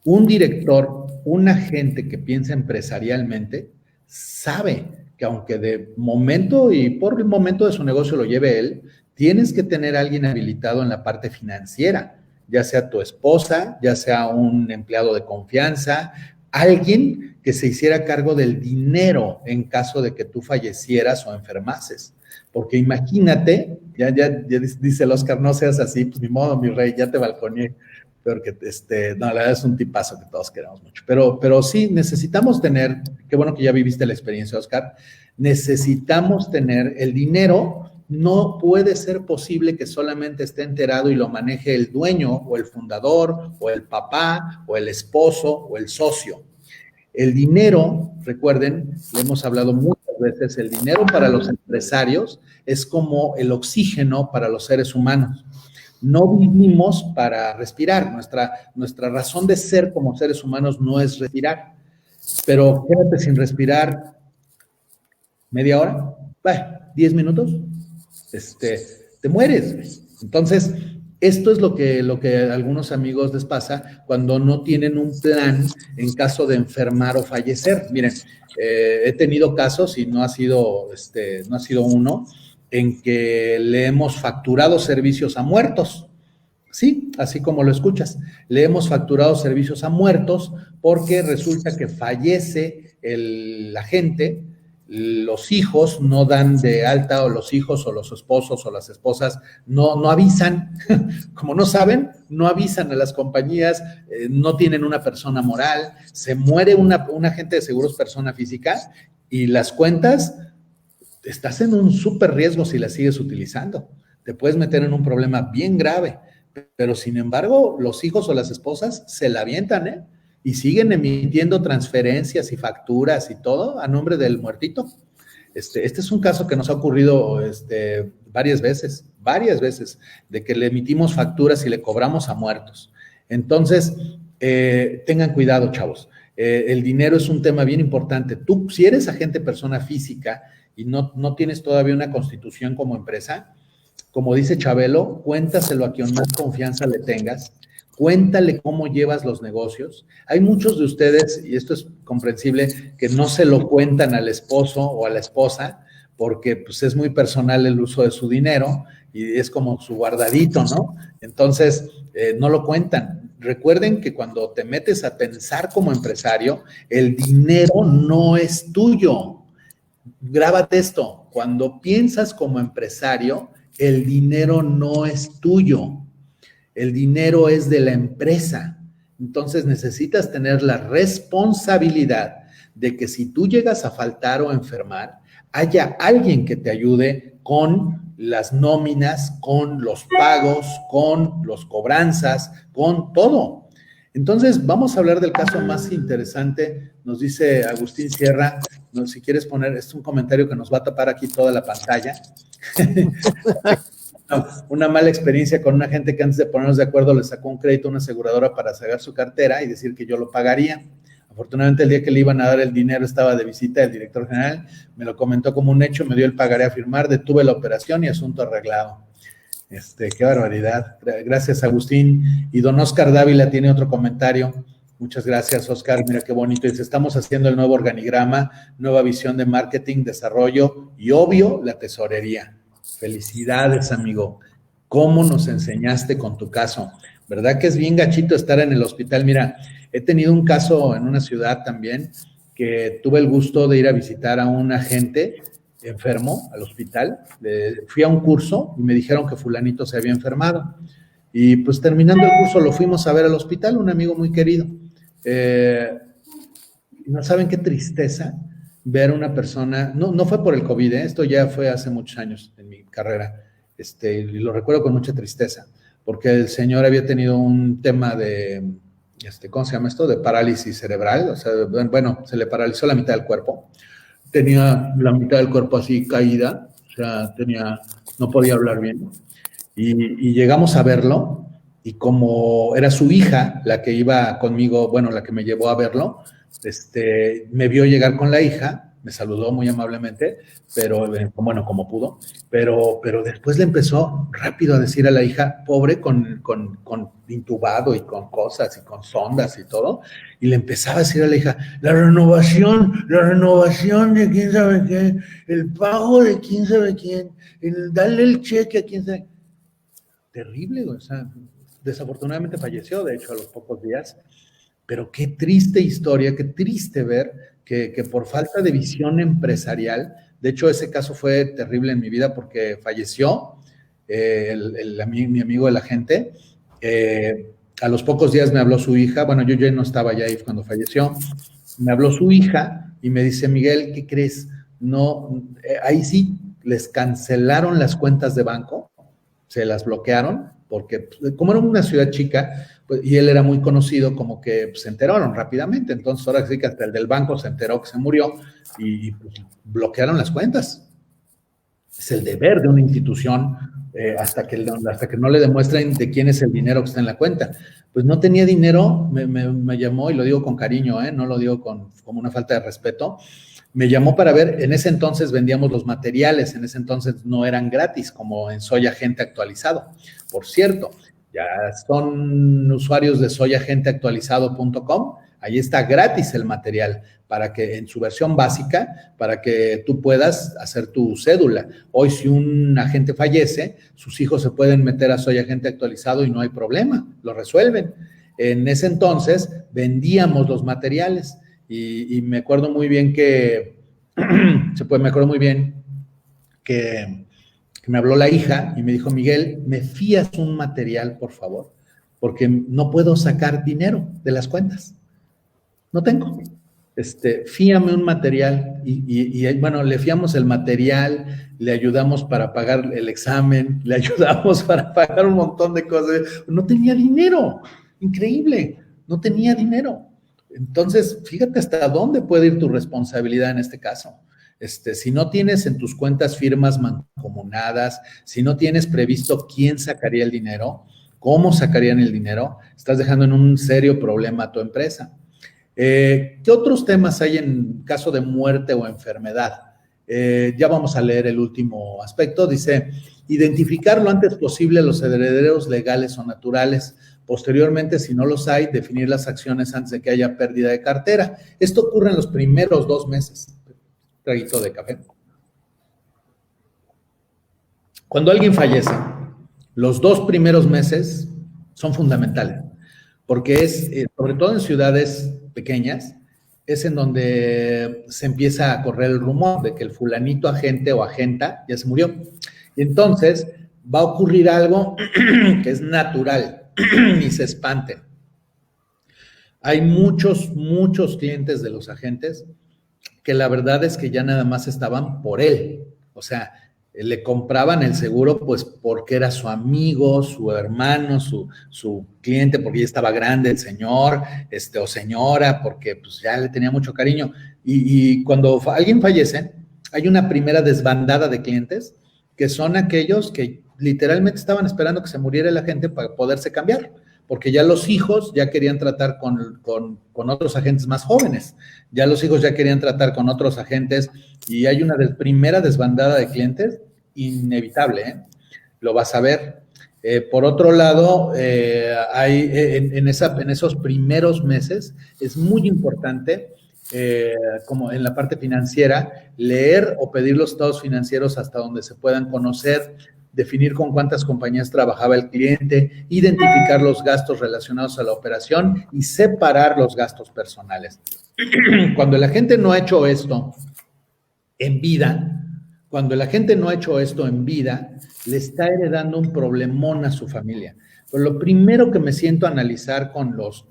Un director, un agente que piensa empresarialmente, sabe que aunque de momento y por el momento de su negocio lo lleve él, tienes que tener a alguien habilitado en la parte financiera, ya sea tu esposa, ya sea un empleado de confianza, alguien que se hiciera cargo del dinero en caso de que tú fallecieras o enfermases. Porque imagínate, ya dice el Oscar, no seas así, pues ni modo, mi rey, ya te balconeé. Porque, no, la verdad es un tipazo que todos queremos mucho. Pero sí, necesitamos tener, qué bueno que ya viviste la experiencia, Oscar, necesitamos tener el dinero. No puede ser posible que solamente esté enterado y lo maneje el dueño o el fundador o el papá o el esposo o el socio. El dinero, recuerden, lo hemos hablado muchas veces, el dinero para los empresarios es como el oxígeno para los seres humanos. No vivimos para respirar, nuestra razón de ser como seres humanos no es respirar, pero quédate sin respirar media hora, 10 minutos, te mueres. Entonces, esto es lo que a algunos amigos les pasa cuando no tienen un plan en caso de enfermar o fallecer. Miren, he tenido casos y no ha sido uno en que le hemos facturado servicios a muertos. Sí, así como lo escuchas. Le hemos facturado servicios a muertos porque resulta que fallece la gente, los hijos no dan de alta, o los hijos o los esposos o las esposas no avisan. Como no saben, no avisan a las compañías, no tienen una persona moral, se muere un agente de seguros persona física y las cuentas, estás en un súper riesgo si las sigues utilizando. Te puedes meter en un problema bien grave, pero sin embargo, los hijos o las esposas se la avientan, y siguen emitiendo transferencias y facturas y todo a nombre del muertito. Este es un caso que nos ha ocurrido varias veces, de que le emitimos facturas y le cobramos a muertos. Entonces, tengan cuidado, chavos. El dinero es un tema bien importante. Tú, si eres agente persona física y no tienes todavía una constitución como empresa, como dice Chabelo, cuéntaselo a quien más confianza le tengas, cuéntale cómo llevas los negocios. Hay muchos de ustedes, y esto es comprensible, que no se lo cuentan al esposo o a la esposa porque pues es muy personal el uso de su dinero y es como su guardadito, ¿no? Entonces, no lo cuentan. Recuerden que cuando te metes a pensar como empresario, el dinero no es tuyo. Grábate esto, cuando piensas como empresario, el dinero no es tuyo, el dinero es de la empresa. Entonces necesitas tener la responsabilidad de que si tú llegas a faltar o enfermar, haya alguien que te ayude con las nóminas, con los pagos, con los cobranzas, con todo. Entonces, vamos a hablar del caso más interesante. Nos dice Agustín Sierra, no, si quieres poner, es un comentario que nos va a tapar aquí toda la pantalla. Una mala experiencia con una gente que antes de ponernos de acuerdo le sacó un crédito a una aseguradora para sacar su cartera y decir que yo lo pagaría. Afortunadamente, el día que le iban a dar el dinero estaba de visita el director general, me lo comentó como un hecho, me dio el pagaré a firmar, detuve la operación y asunto arreglado. Qué barbaridad. Gracias, Agustín. Y don Oscar Dávila tiene otro comentario. Muchas gracias, Oscar. Mira qué bonito. Dice, estamos haciendo el nuevo organigrama, nueva visión de marketing, desarrollo y, obvio, la tesorería. Felicidades, amigo. ¿Cómo nos enseñaste con tu caso? ¿Verdad que es bien gachito estar en el hospital? Mira, he tenido un caso en una ciudad también que tuve el gusto de ir a visitar a un agente enfermo al hospital. Fui a un curso y me dijeron que fulanito se había enfermado. Y pues terminando el curso lo fuimos a ver al hospital, un amigo muy querido. No saben qué tristeza ver una persona, no fue por el COVID, esto ya fue hace muchos años en mi carrera, y lo recuerdo con mucha tristeza, porque el señor había tenido un tema de, ¿cómo se llama esto? De parálisis cerebral, o sea, bueno, se le paralizó la mitad del cuerpo, tenía la mitad del cuerpo así caída, o sea, no podía hablar bien, y llegamos a verlo, y como era su hija la que iba conmigo, bueno, la que me llevó a verlo, me vio llegar con la hija, me saludó muy amablemente, pero bueno, como pudo, pero después le empezó rápido a decir a la hija, pobre, con intubado y con cosas y con sondas y todo, y le empezaba a decir a la hija, la renovación de quién sabe qué, el pago de quién sabe quién, darle el cheque a quién sabe. Terrible, o sea, desafortunadamente falleció, de hecho, a los pocos días. Pero qué triste historia, qué triste ver que por falta de visión empresarial, de hecho ese caso fue terrible en mi vida porque falleció mi amigo el agente, a los pocos días me habló su hija, bueno, yo ya no estaba ya ahí cuando falleció, me habló su hija y me dice, Miguel, ¿qué crees? No, ahí sí les cancelaron las cuentas de banco, se las bloquearon, porque como era una ciudad chica, pues, y él era muy conocido, como que pues, se enteraron rápidamente. Entonces, ahora sí que hasta el del banco se enteró que se murió y pues, bloquearon las cuentas. Es el deber de una institución hasta que no le demuestren de quién es el dinero que está en la cuenta. Pues no tenía dinero, me llamó, y lo digo con cariño, no lo digo como una falta de respeto. Me llamó para ver, en ese entonces vendíamos los materiales, en ese entonces no eran gratis, como en Soy Agente Actualizado. Por cierto, ya son usuarios de soyagenteactualizado.com, ahí está gratis el material, para que en su versión básica, para que tú puedas hacer tu cédula. Hoy si un agente fallece, sus hijos se pueden meter a Soy Agente Actualizado y no hay problema, lo resuelven. En ese entonces vendíamos los materiales. Y me acuerdo muy bien que me habló la hija y me dijo, Miguel, ¿me fías un material, por favor? Porque no puedo sacar dinero de las cuentas. No tengo. Fíame un material y bueno, le fiamos el material, le ayudamos para pagar el examen, le ayudamos para pagar un montón de cosas. No tenía dinero. Increíble. No tenía dinero. Entonces, fíjate hasta dónde puede ir tu responsabilidad en este caso. Si no tienes en tus cuentas firmas mancomunadas, si no tienes previsto quién sacaría el dinero, cómo sacarían el dinero, estás dejando en un serio problema a tu empresa. ¿Qué otros temas hay en caso de muerte o enfermedad? Ya vamos a leer el último aspecto. Dice, identificar lo antes posible los herederos legales o naturales. Posteriormente, si no los hay, definir las acciones antes de que haya pérdida de cartera. Esto ocurre en los primeros 2 meses. Traguito de café. Cuando alguien fallece, los 2 primeros meses son fundamentales, porque es, sobre todo en ciudades pequeñas, es en donde se empieza a correr el rumor de que el fulanito agente o agenta ya se murió. Y entonces va a ocurrir algo que es natural, ni se espanten. Hay muchos clientes de los agentes que la verdad es que ya nada más estaban por él. O sea, le compraban el seguro pues porque era su amigo, su hermano, su cliente, porque ya estaba grande el señor, o señora, porque pues ya le tenía mucho cariño. Y cuando alguien fallece, hay una primera desbandada de clientes que son aquellos que literalmente estaban esperando que se muriera la gente para poderse cambiar, porque ya los hijos ya querían tratar con otros agentes más jóvenes, ya los hijos ya querían tratar con otros agentes y hay una primera desbandada de clientes inevitable, ¿eh? Lo vas a ver. Por otro lado, hay en esos primeros meses es muy importante, como en la parte financiera, leer o pedir los estados financieros hasta donde se puedan conocer, definir con cuántas compañías trabajaba el cliente, identificar los gastos relacionados a la operación y separar los gastos personales. Cuando la gente no ha hecho esto en vida, le está heredando un problemón a su familia. Pero lo primero que me siento a analizar con los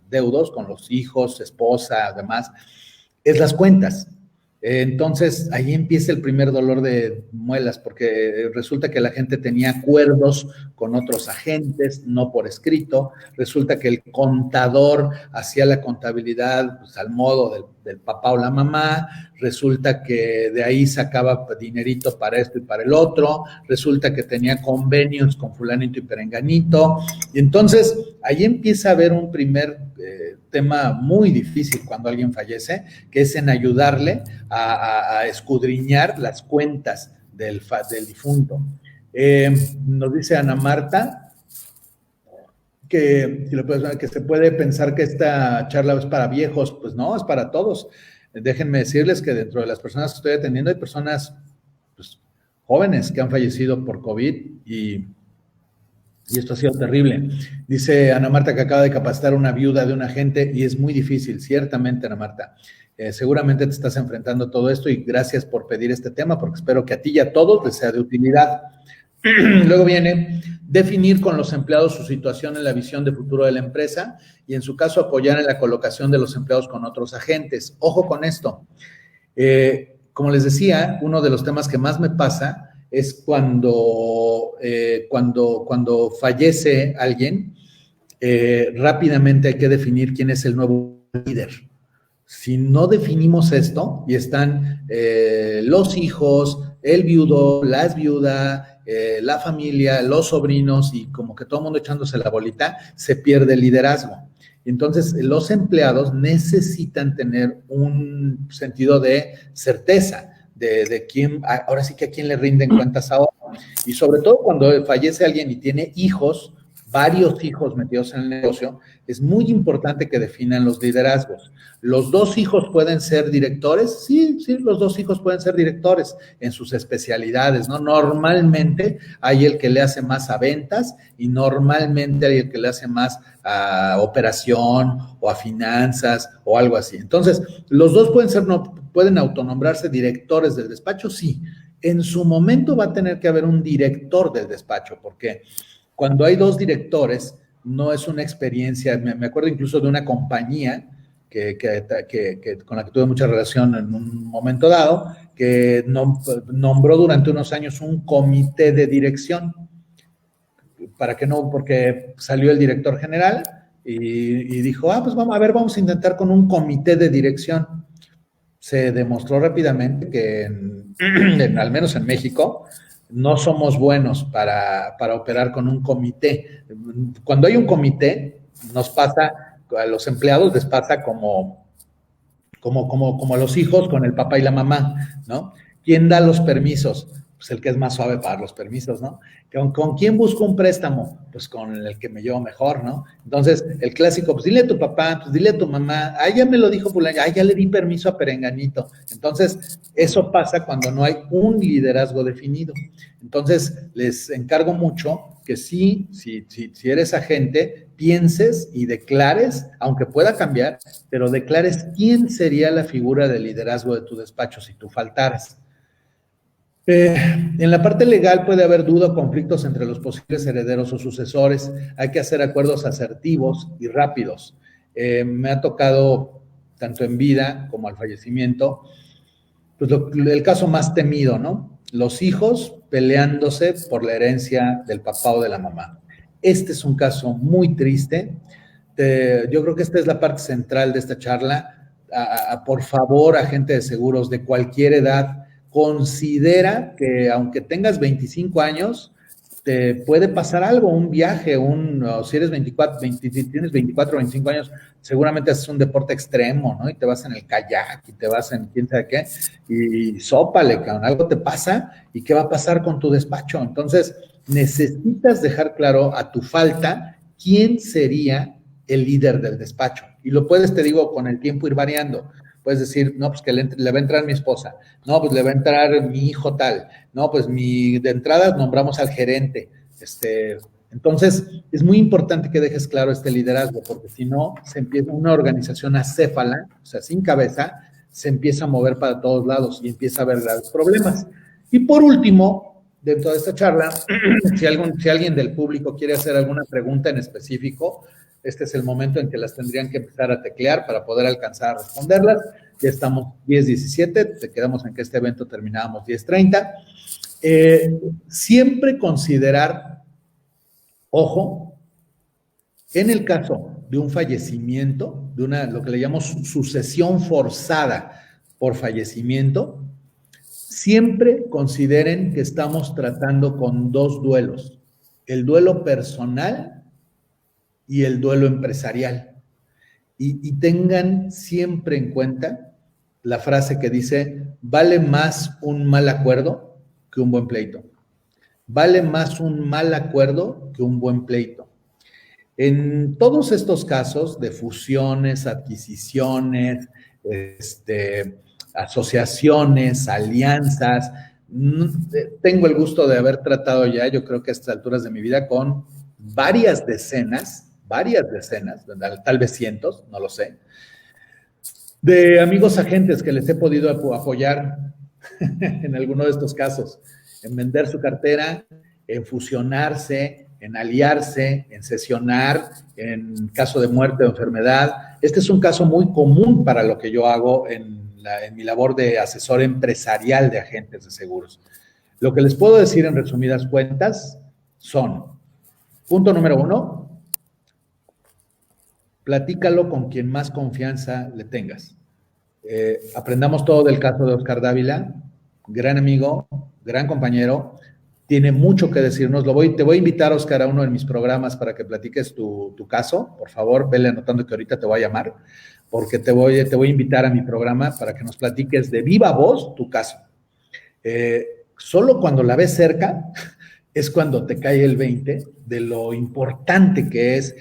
deudos, con los hijos, esposa, además, es las cuentas. Entonces, ahí empieza el primer dolor de muelas, porque resulta que la gente tenía acuerdos con otros agentes, no por escrito. Resulta que el contador hacía la contabilidad pues, al modo del papá o la mamá. Resulta que de ahí sacaba dinerito para esto y para el otro. Resulta que tenía convenios con fulanito y perenganito. Y entonces, ahí empieza a haber un primer tema muy difícil cuando alguien fallece, que es en ayudarle a escudriñar las cuentas del difunto. Nos dice Ana Marta que se puede pensar que esta charla es para viejos. Pues no, es para todos. Déjenme decirles que dentro de las personas que estoy atendiendo hay personas pues, jóvenes que han fallecido por COVID y esto ha sido terrible. Dice Ana Marta que acaba de capacitar una viuda de un agente y es muy difícil, ciertamente, Ana Marta. Seguramente te estás enfrentando a todo esto y gracias por pedir este tema porque espero que a ti y a todos les sea de utilidad. Luego viene definir con los empleados su situación en la visión de futuro de la empresa y en su caso apoyar en la colocación de los empleados con otros agentes. Ojo con esto. Como les decía, uno de los temas que más me pasa es cuando fallece alguien, rápidamente hay que definir quién es el nuevo líder. Si no definimos esto y están los hijos, el viudo, las viudas, la familia, los sobrinos y como que todo el mundo echándose la bolita, se pierde el liderazgo. Entonces, los empleados necesitan tener un sentido de certeza, de quién, ahora sí que a quién le rinden cuentas ahora. Y sobre todo cuando fallece alguien y tiene hijos, varios hijos metidos en el negocio, es muy importante que definan los liderazgos. ¿Los 2 hijos pueden ser directores? Sí, los 2 hijos pueden ser directores en sus especialidades, ¿no? Normalmente hay el que le hace más a ventas y normalmente hay el que le hace más a operación o a finanzas o algo así. Entonces, los 2 pueden autonombrarse directores del despacho, sí. En su momento va a tener que haber un director del despacho, porque cuando hay 2 directores, no es una experiencia. Me acuerdo incluso de una compañía con la que tuve mucha relación en un momento dado, que nombró durante unos años un comité de dirección. ¿Para qué no? Porque salió el director general y dijo, pues vamos a intentar con un comité de dirección. Se demostró rápidamente que, al menos en México, no somos buenos para operar con un comité. Cuando hay un comité, nos pasa, a los empleados les pasa como a los hijos con el papá y la mamá, ¿no? ¿Quién da los permisos? pues el que es más suave para los permisos, ¿no? ¿Con quién busco un préstamo? Pues con el que me llevo mejor, ¿no? Entonces, el clásico, pues dile a tu papá, pues dile a tu mamá, ya me lo dijo fulano, ya le di permiso a perenganito. Entonces, eso pasa cuando no hay un liderazgo definido. Entonces, les encargo mucho que si eres agente, pienses y declares, aunque pueda cambiar, pero declares quién sería la figura de liderazgo de tu despacho si tú faltaras. En la parte legal puede haber duda o conflictos entre los posibles herederos o sucesores. Hay que hacer acuerdos asertivos y rápidos. Me ha tocado, tanto en vida como al fallecimiento, pues el caso más temido, ¿no? Los hijos peleándose por la herencia del papá o de la mamá. Este es un caso muy triste. Yo creo que esta es la parte central de esta charla. Por favor, agente de seguros de cualquier edad, considera que aunque tengas 25 años, te puede pasar algo, un viaje, si eres si tienes 24 o 25 años, seguramente haces un deporte extremo, ¿no? Y te vas en el kayak, y te vas en quién sabe qué, y sópale, cabrón, algo te pasa, ¿y qué va a pasar con tu despacho? Entonces, necesitas dejar claro a tu falta quién sería el líder del despacho. Y lo puedes, te digo, con el tiempo ir variando. Puedes decir, no, pues que le va a entrar mi esposa, no, pues le va a entrar mi hijo tal, no, pues de entrada nombramos al gerente. Entonces, es muy importante que dejes claro este liderazgo, porque si no, se empieza una organización acéfala, o sea, sin cabeza, se empieza a mover para todos lados y empieza a haber graves problemas. Y por último, dentro de esta charla, si alguien del público quiere hacer alguna pregunta en específico, este es el momento en que las tendrían que empezar a teclear para poder alcanzar a responderlas. Ya estamos 10:17, te quedamos en que este evento terminábamos 10:30. Siempre considerar, ojo, en el caso de un fallecimiento, lo que le llamamos sucesión forzada por fallecimiento, siempre consideren que estamos tratando con dos duelos, el duelo personal y el duelo empresarial. Y tengan siempre en cuenta la frase que dice, vale más un mal acuerdo que un buen pleito. Vale más un mal acuerdo que un buen pleito. En todos estos casos de fusiones, adquisiciones, asociaciones, alianzas, tengo el gusto de haber tratado ya, yo creo que a estas alturas de mi vida, con varias decenas, tal vez cientos, no lo sé, de amigos agentes que les he podido apoyar en alguno de estos casos, en vender su cartera, en fusionarse, en aliarse, en sesionar, en caso de muerte o enfermedad. Este es un caso muy común para lo que yo hago en mi labor de asesor empresarial de agentes de seguros. Lo que les puedo decir en resumidas cuentas son, punto número 1, platícalo con quien más confianza le tengas. Aprendamos todo del caso de Oscar Dávila, gran amigo, gran compañero, tiene mucho que decirnos. Te voy a invitar, Oscar, a uno de mis programas para que platiques tu caso. Por favor, vele anotando que ahorita te voy a llamar, porque te voy a invitar a mi programa para que nos platiques de viva voz tu caso. Solo cuando la ves cerca es cuando te cae el 20 de lo importante que es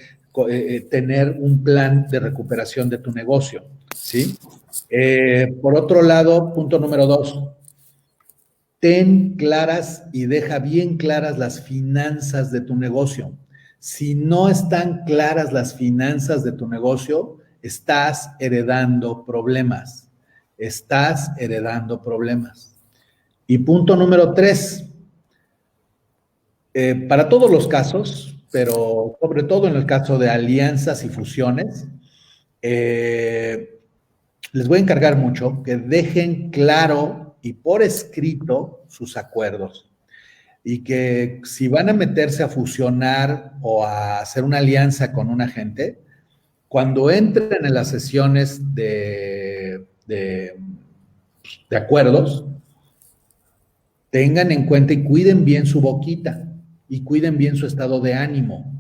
tener un plan de recuperación de tu negocio, ¿sí? Por otro lado, punto número 2, ten claras y deja bien claras las finanzas de tu negocio. Si no están claras las finanzas de tu negocio, estás heredando problemas. Y punto número 3, para todos los casos, pero sobre todo en el caso de alianzas y fusiones, les voy a encargar mucho que dejen claro y por escrito sus acuerdos. Y que si van a meterse a fusionar o a hacer una alianza con un agente, cuando entren en las sesiones de acuerdos, tengan en cuenta y cuiden bien su boquita y cuiden bien su estado de ánimo.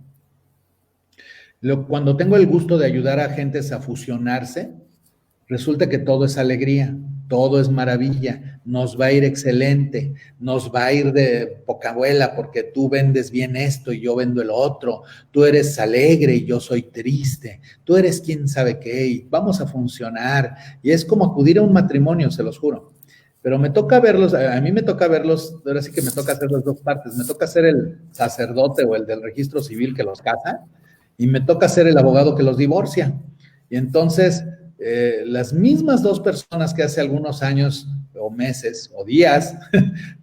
Cuando tengo el gusto de ayudar a agentes a fusionarse, resulta que todo es alegría. todo es maravilla, nos va a ir excelente, nos va a ir de poca abuela porque tú vendes bien esto y yo vendo el otro, tú eres alegre y yo soy triste, tú eres quién sabe qué, y vamos a funcionar. Y es como acudir a un matrimonio, se los juro. Pero me toca verlos, a mí me toca verlos, ahora sí que me toca hacer las dos partes, me toca ser el sacerdote o el del registro civil que los casa, y me toca ser el abogado que los divorcia. Y entonces, las mismas dos personas que hace algunos años o meses o días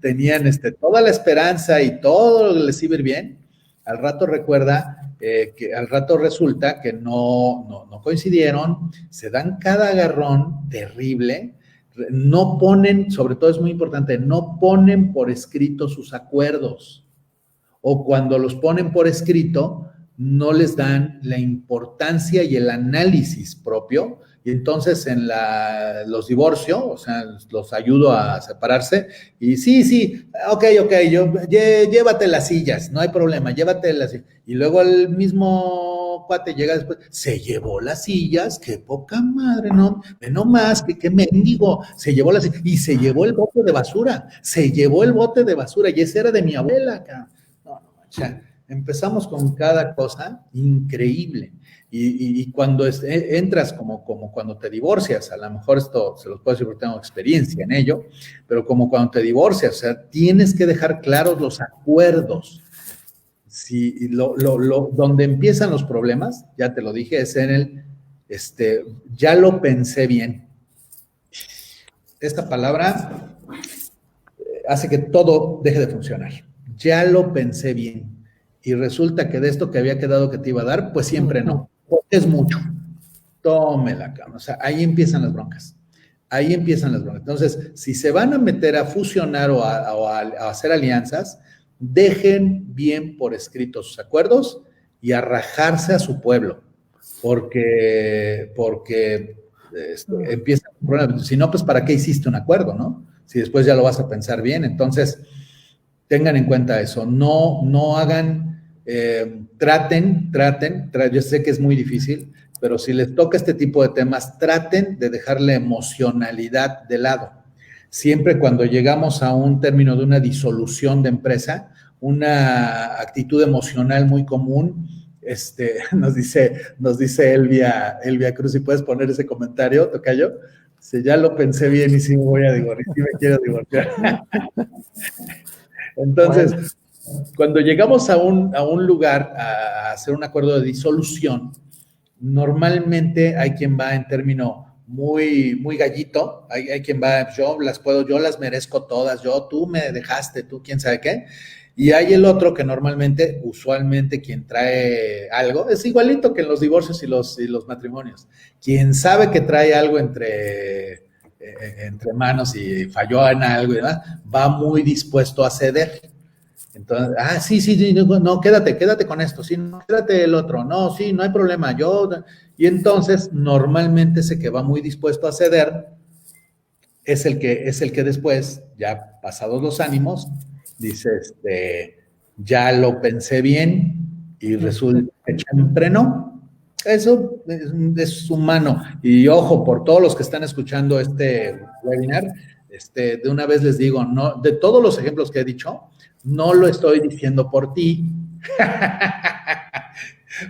tenían toda la esperanza y todo les iba a ir bien, al rato al rato resulta que no coincidieron, se dan cada agarrón terrible, no ponen, sobre todo es muy importante, no ponen por escrito sus acuerdos, o cuando los ponen por escrito, no les dan la importancia y el análisis propio, y entonces en los divorcio, o sea, los ayudo a separarse, y sí, ok, llévate las sillas, no hay problema, llévate las sillas. Y luego el mismo cuate llega después, se llevó las sillas, qué poca madre, no más, qué mendigo, se llevó las sillas, y se llevó el bote de basura, y ese era de mi abuela, acá. No, o sea, empezamos con cada cosa increíble. Y cuando entras como cuando te divorcias, a lo mejor esto se los puedo decir porque tengo experiencia en ello, pero como cuando te divorcias, o sea, tienes que dejar claros los acuerdos. Si donde empiezan los problemas, ya te lo dije, es en ya lo pensé bien. Esta palabra hace que todo deje de funcionar. Ya lo pensé bien. Y resulta que de esto que había quedado que te iba a dar, pues siempre no. Es mucho. Tómela, cabrón. O sea, ahí empiezan las broncas. Entonces, si se van a meter a fusionar o a hacer alianzas, dejen bien por escrito sus acuerdos y a rajarse a su pueblo. Porque empieza un problema. Si no, pues ¿para qué hiciste un acuerdo, no? Si después ya lo vas a pensar bien. Entonces, tengan en cuenta eso. No hagan, traten, yo sé que es muy difícil, pero si les toca este tipo de temas, traten de dejar la emocionalidad de lado. Siempre cuando llegamos a un término de una disolución de empresa, una actitud emocional muy común, nos dice Elvia Cruz, si puedes poner ese comentario, tocayo, ya lo pensé bien y sí me voy a divorciar, sí me quiero divorciar. Entonces, cuando llegamos a un lugar a hacer un acuerdo de disolución, normalmente hay quien va en término muy, muy gallito, hay quien va, yo las merezco todas, tú me dejaste, tú quién sabe qué, y hay el otro que normalmente, usualmente quien trae algo, es igualito que en los divorcios y los matrimonios, quien sabe que trae algo entre manos y falló en algo y demás, va muy dispuesto a ceder. Entonces, sí, no, quédate con esto, sí, no, quédate el otro, no, sí, no hay problema, y entonces normalmente ese que va muy dispuesto a ceder es el que después, ya pasados los ánimos, dice, ya lo pensé bien y resulta que siempre no. Eso es humano. Y ojo, por todos los que están escuchando este webinar, de una vez les digo, no, de todos los ejemplos que he dicho, no lo estoy diciendo por ti.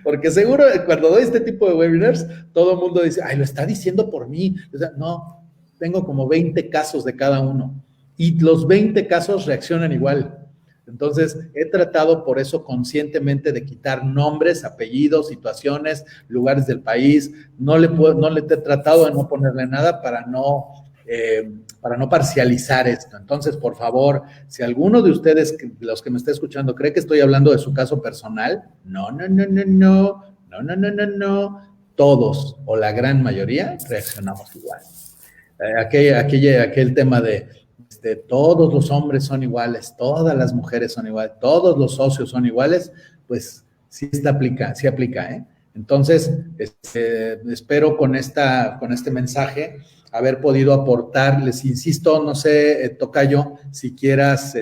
Porque seguro cuando doy este tipo de webinars, todo el mundo dice, ay, lo está diciendo por mí. O sea, no, tengo como 20 casos de cada uno. Y los 20 casos reaccionan igual. Entonces, he tratado por eso conscientemente de quitar nombres, apellidos, situaciones, lugares del país. No le he tratado de no ponerle nada para no parcializar esto. Entonces, por favor, si alguno de ustedes, los que me está escuchando, cree que estoy hablando de su caso personal, no. Todos, o la gran mayoría, reaccionamos igual. Aquel tema de todos los hombres son iguales, todas las mujeres son iguales, todos los socios son iguales, pues sí aplica, ¿eh? Entonces, espero con este mensaje haber podido aportar. Les insisto, no sé, tocayo, si quieras,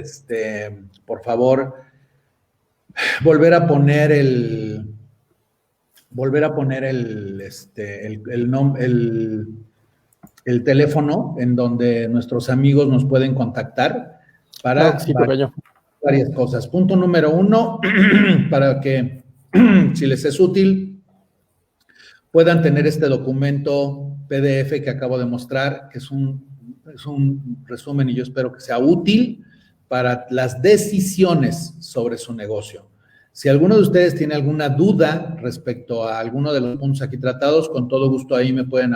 por favor, volver a poner el teléfono en donde nuestros amigos nos pueden contactar para varias cosas. Punto número 1, para que, si les es útil, puedan tener este documento PDF que acabo de mostrar, que es un resumen y yo espero que sea útil para las decisiones sobre su negocio. Si alguno de ustedes tiene alguna duda respecto a alguno de los puntos aquí tratados, con todo gusto ahí me pueden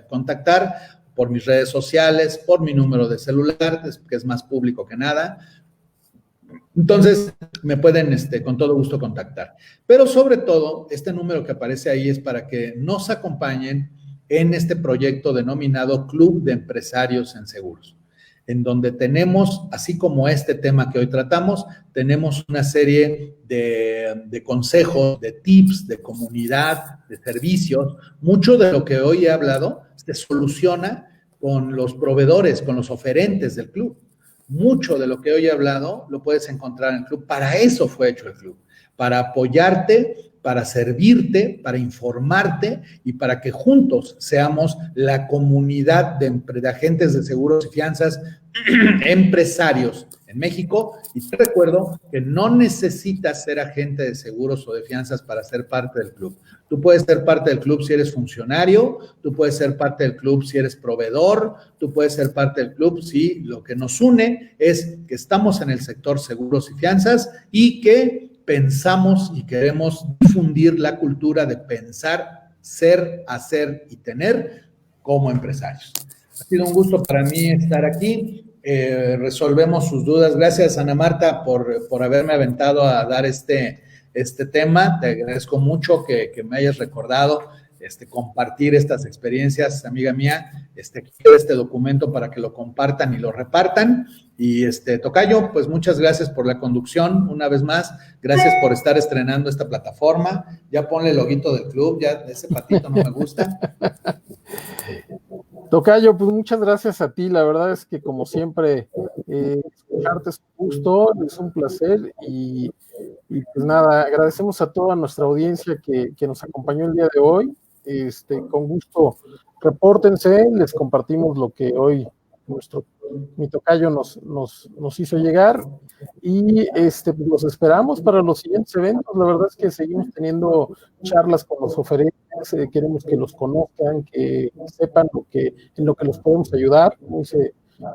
contactar por mis redes sociales, por mi número de celular, que es más público que nada. Entonces, me pueden con todo gusto contactar. Pero sobre todo, este número que aparece ahí es para que nos acompañen en este proyecto denominado Club de Empresarios en Seguros, en donde tenemos, así como este tema que hoy tratamos, tenemos una serie de consejos, de tips, de comunidad, de servicios. Mucho de lo que hoy he hablado se soluciona con los proveedores, con los oferentes del club. Mucho de lo que hoy he hablado lo puedes encontrar en el club. Para eso fue hecho el club, para apoyarte, para servirte, para informarte y para que juntos seamos la comunidad de agentes de seguros y fianzas empresarios en México. Y te recuerdo que no necesitas ser agente de seguros o de fianzas para ser parte del club. Tú puedes ser parte del club si eres funcionario, tú puedes ser parte del club si eres proveedor, tú puedes ser parte del club si lo que nos une es que estamos en el sector seguros y fianzas y que pensamos y queremos difundir la cultura de pensar, ser, hacer y tener como empresarios. Ha sido un gusto para mí estar aquí. Resolvemos sus dudas. Gracias, Ana Marta, por haberme aventado a dar este tema. Te agradezco mucho que me hayas recordado compartir estas experiencias, amiga mía. Quiero este documento para que lo compartan y lo repartan. Y tocayo, pues muchas gracias por la conducción una vez más. Gracias por estar estrenando esta plataforma. Ya ponle el loguito del club, ya ese patito no me gusta. Tocayo, pues muchas gracias a ti. La verdad es que como siempre, escucharte es un gusto, es un placer y pues nada, agradecemos a toda nuestra audiencia que nos acompañó el día de hoy. Con gusto, repórtense, les compartimos lo que hoy mi tocayo nos hizo llegar y pues los esperamos para los siguientes eventos. La verdad es que seguimos teniendo charlas con los oferentes, queremos que los conozcan, que sepan en lo que los podemos ayudar.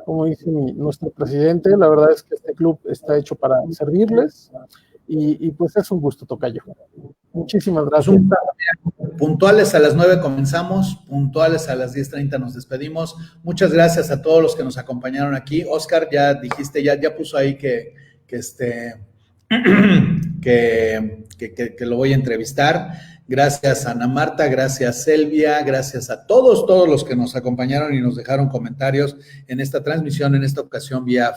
Como dice nuestro presidente, la verdad es que este club está hecho para servirles y pues es un gusto, tocayo. Muchísimas gracias. Puntuales a las 9 comenzamos, puntuales a las 10:30 nos despedimos. Muchas gracias a todos los que nos acompañaron aquí. Oscar, ya dijiste, ya puso ahí que lo voy a entrevistar. Gracias, Ana Marta, gracias, Selvia, gracias a todos los que nos acompañaron y nos dejaron comentarios en esta transmisión, en esta ocasión vía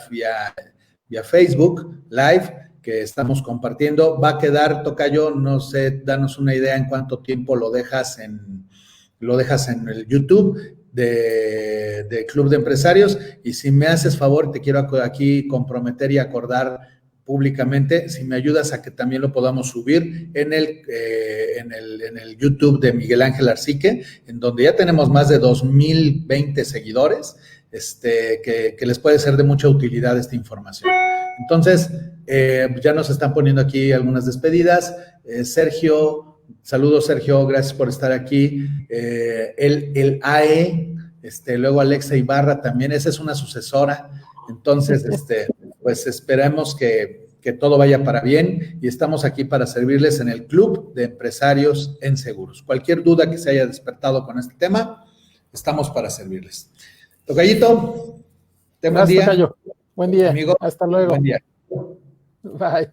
Facebook Live, que estamos compartiendo. Va a quedar, tocayo, no sé, danos una idea en cuánto tiempo lo dejas en el YouTube de Club de Empresarios, y si me haces favor, te quiero aquí comprometer y acordar públicamente, si me ayudas a que también lo podamos subir en el YouTube de Miguel Ángel Arcique, en donde ya tenemos más de 2,020 seguidores, que les puede ser de mucha utilidad esta información. Entonces, ya nos están poniendo aquí algunas despedidas. Sergio, saludos, Sergio, gracias por estar aquí. El AE, luego Alexa Ibarra también, esa es una sucesora. Entonces, pues esperemos que todo vaya para bien y estamos aquí para servirles en el Club de Empresarios en Seguros. Cualquier duda que se haya despertado con este tema, estamos para servirles. Tocayito, buen día. Buen día. Amigo, hasta luego. Buen día. Bye.